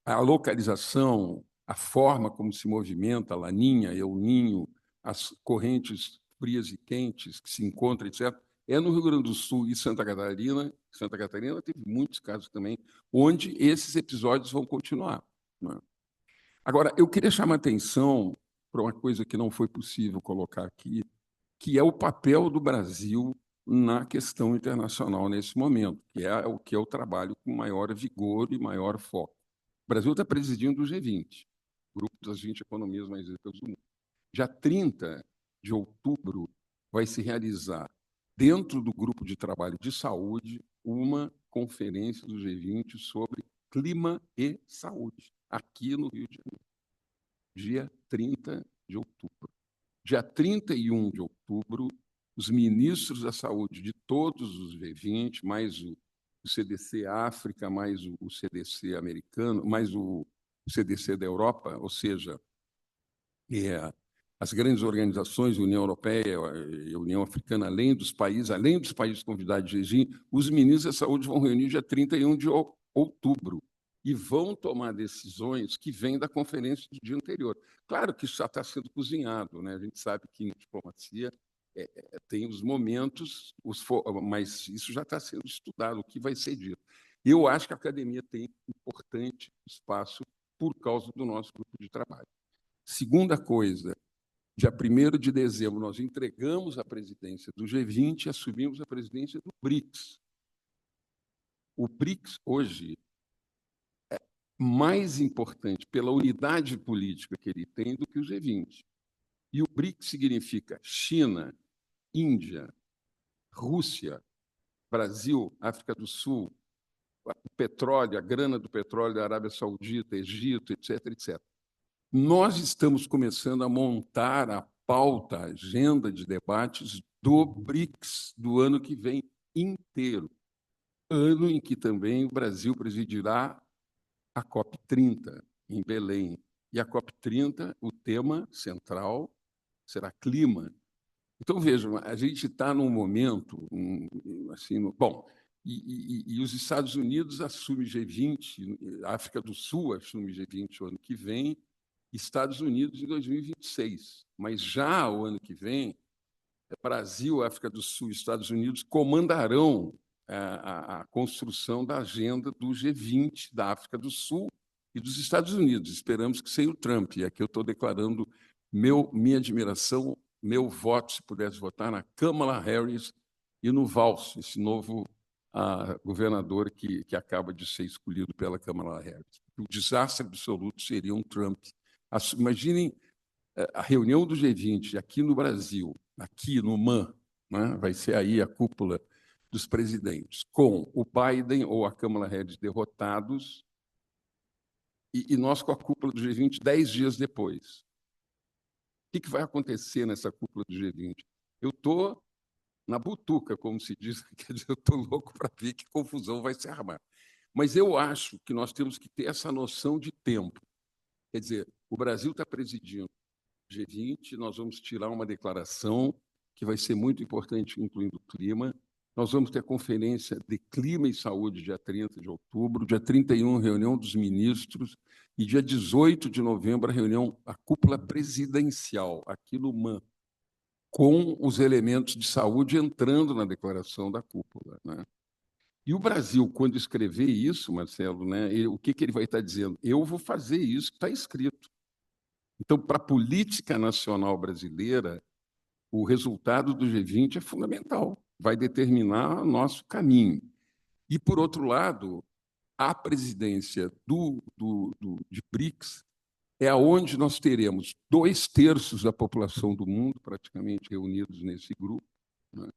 a localização, a forma como se movimenta a Laninha, El Ninho, as correntes frias e quentes que se encontram, etc., é no Rio Grande do Sul e Santa Catarina. Santa Catarina teve muitos casos também, onde esses episódios vão continuar, né? Agora, eu queria chamar a atenção para uma coisa que não foi possível colocar aqui, que é o papel do Brasil na questão internacional nesse momento, que é o trabalho com maior vigor e maior foco. O Brasil está presidindo o G20, grupo das 20 economias mais ricas do mundo. Dia 30 de outubro vai se realizar, dentro do grupo de trabalho de saúde, uma conferência do G20 sobre clima e saúde, aqui no Rio de Janeiro, dia 30 de outubro. Dia 31 de outubro, os ministros da saúde de todos os G20, mais o CDC África, mais o CDC americano, mais o CDC da Europa, ou seja, as grandes organizações, União Europeia e União Africana, além dos países convidados de G20, os ministros da saúde vão reunir dia 31 de outubro e vão tomar decisões que vêm da conferência do dia anterior. Claro que isso já está sendo cozinhado, né? A gente sabe que em diplomacia tem os momentos, mas isso já está sendo estudado, o que vai ser dito. Eu acho que a academia tem importante espaço por causa do nosso grupo de trabalho. Segunda coisa, dia 1º de dezembro, nós entregamos a presidência do G20 e assumimos a presidência do BRICS. O BRICS, hoje, é mais importante pela unidade política que ele tem do que o G20. E o BRICS significa China, Índia, Rússia, Brasil, África do Sul, o petróleo, a grana do petróleo da Arábia Saudita, Egito, etc., etc. Nós estamos começando a montar a pauta, a agenda de debates do BRICS do ano que vem inteiro, ano em que também o Brasil presidirá a COP30 em Belém. E a COP30, o tema central será clima. Então, vejam, a gente está num momento, assim, bom, E os Estados Unidos assumem G20, a África do Sul assume G20 o ano que vem, Estados Unidos em 2026. Mas já o ano que vem, Brasil, África do Sul e Estados Unidos comandarão a construção da agenda do G20 da África do Sul e dos Estados Unidos. Esperamos que sem o Trump. E aqui eu estou declarando minha admiração, meu voto, se pudesse votar, na Kamala Harris e no Valls, esse novo governador que acaba de ser escolhido pela Kamala Harris. O desastre absoluto seria um Trump. Imaginem a reunião do G20 aqui no Brasil, aqui no MAN, né? Vai ser aí a cúpula dos presidentes, com o Biden ou a Kamala Harris derrotados e nós com a cúpula do G20 10 dias depois. O que vai acontecer nessa cúpula do G20? Eu estou na butuca, como se diz, quer dizer, eu estou louco para ver que confusão vai se armar. Mas eu acho que nós temos que ter essa noção de tempo. Quer dizer, o Brasil está presidindo o G20, nós vamos tirar uma declaração que vai ser muito importante, incluindo o clima. Nós vamos ter a conferência de Clima e Saúde, dia 30 de outubro, dia 31, reunião dos ministros, e dia 18 de novembro, a cúpula presidencial, aqui no MAN, com os elementos de saúde entrando na declaração da cúpula, né? E o Brasil, quando escrever isso, Marcelo, né, o que ele vai estar dizendo? Eu vou fazer isso que está escrito. Então, para a política nacional brasileira, o resultado do G20 é fundamental, vai determinar o nosso caminho. E, por outro lado, a presidência de BRICS é onde nós teremos 2/3 da população do mundo praticamente reunidos nesse grupo, né,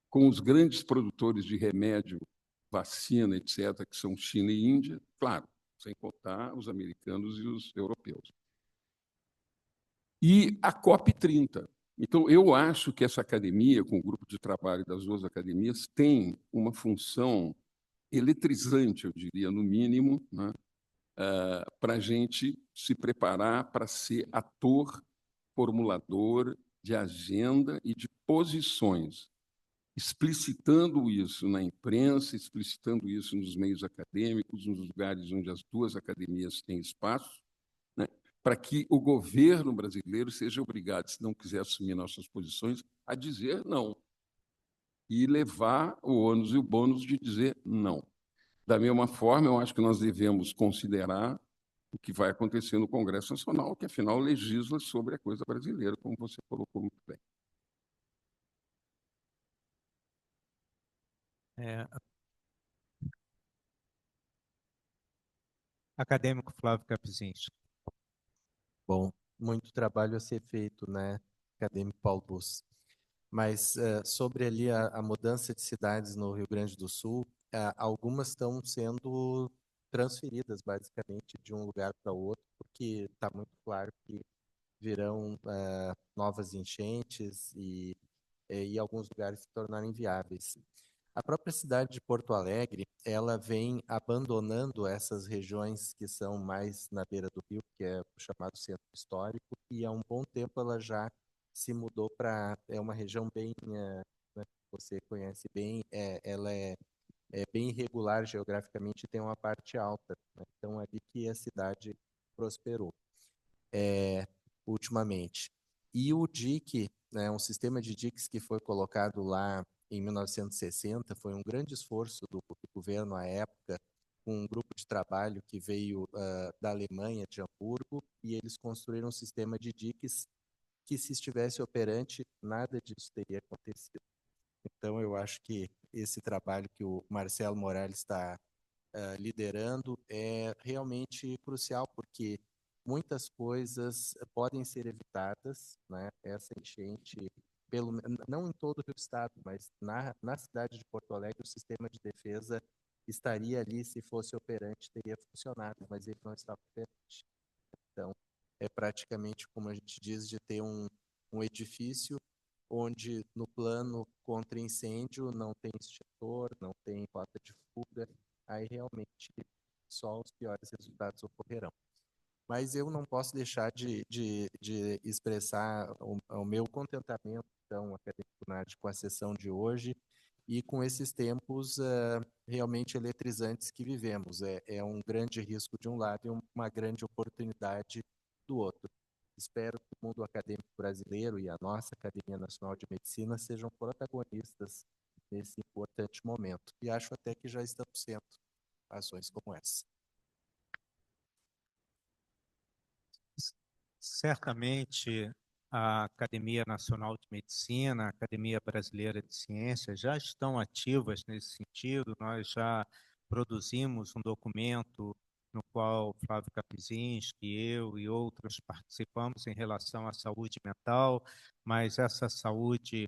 com os grandes produtores de remédio, vacina, etc., que são China e Índia, claro, sem contar os americanos e os europeus. E a COP30. Então, eu acho que essa academia, com o grupo de trabalho das duas academias, tem uma função eletrizante, eu diria, no mínimo, né, para a gente se preparar para ser ator, formulador de agenda e de posições, explicitando isso na imprensa, explicitando isso nos meios acadêmicos, nos lugares onde as duas academias têm espaço, né, para que o governo brasileiro seja obrigado, se não quiser assumir nossas posições, a dizer não e levar o ônus e o bônus de dizer não. Da mesma forma, eu acho que nós devemos considerar o que vai acontecer no Congresso Nacional, que, afinal, legisla sobre a coisa brasileira, como você colocou muito bem. Acadêmico Flávio Capizins. Bom, muito trabalho a ser feito, né, acadêmico Paulo Bus. Mas sobre ali a mudança de cidades no Rio Grande do Sul, algumas estão sendo transferidas basicamente de um lugar para outro, porque está muito claro que virão novas enchentes e alguns lugares se tornarem inviáveis. A própria cidade de Porto Alegre, ela vem abandonando essas regiões que são mais na beira do rio, que é o chamado centro histórico, e há um bom tempo ela já se mudou para uma região bem, né, você conhece bem, ela é bem irregular geograficamente e tem uma parte alta, né? Então é ali que a cidade prosperou ultimamente. E o DIC, né, um sistema de DICs que foi colocado lá em 1960, foi um grande esforço do governo à época, com um grupo de trabalho que veio da Alemanha, de Hamburgo, e eles construíram um sistema de DICs que, se estivesse operante, nada disso teria acontecido. Então, eu acho que esse trabalho que o Marcelo Morales está liderando é realmente crucial, porque muitas coisas podem ser evitadas, né? Essa enchente, não em todo o estado, mas na cidade de Porto Alegre, o sistema de defesa estaria ali, se fosse operante, teria funcionado, mas ele não estava operante. Então, é praticamente, como a gente diz, de ter um edifício onde no plano contra incêndio não tem extintor, não tem rota de fuga, aí realmente só os piores resultados ocorrerão. Mas eu não posso deixar de expressar o meu contentamento, então, acadêmico NAD, com a sessão de hoje, e com esses tempos realmente eletrizantes que vivemos. É um grande risco de um lado e uma grande oportunidade do outro. Espero que o mundo acadêmico brasileiro e a nossa Academia Nacional de Medicina sejam protagonistas nesse importante momento. E acho até que já estamos sendo ações como essa. Certamente, a Academia Nacional de Medicina, a Academia Brasileira de Ciências já estão ativas nesse sentido. Nós já produzimos um documento no qual Flávio Kapizinski, eu e outros participamos em relação à saúde mental, mas essa saúde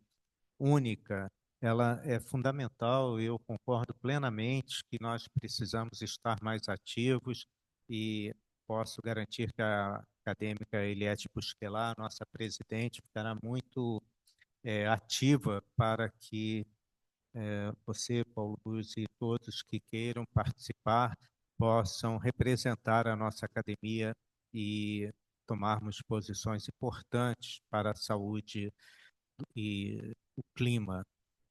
única, ela é fundamental. Eu concordo plenamente que nós precisamos estar mais ativos e posso garantir que a acadêmica Eliette Busquelar, nossa presidente, ficará muito ativa para que você, Paulo Luz, e todos que queiram participar possam representar a nossa academia e tomarmos posições importantes para a saúde e o clima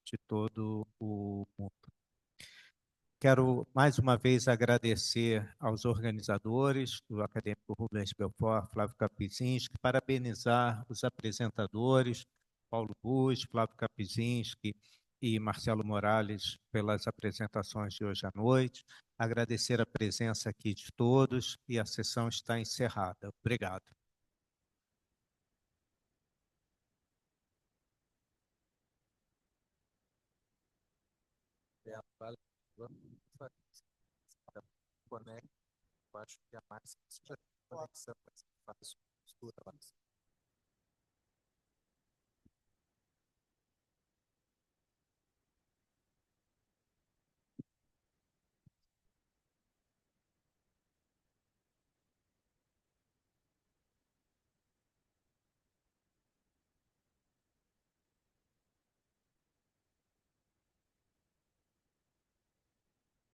de todo o mundo. Quero mais uma vez agradecer aos organizadores, do acadêmico Rubens Belfort, Flávio Kapizinski, parabenizar os apresentadores, Paulo Bus, Flávio Kapizinski e Marcelo Morales pelas apresentações de hoje à noite, agradecer a presença aqui de todos e a sessão está encerrada. Obrigado. Vale. Conecta, eu acho que a mais já tem conexão, mas faz costura lá.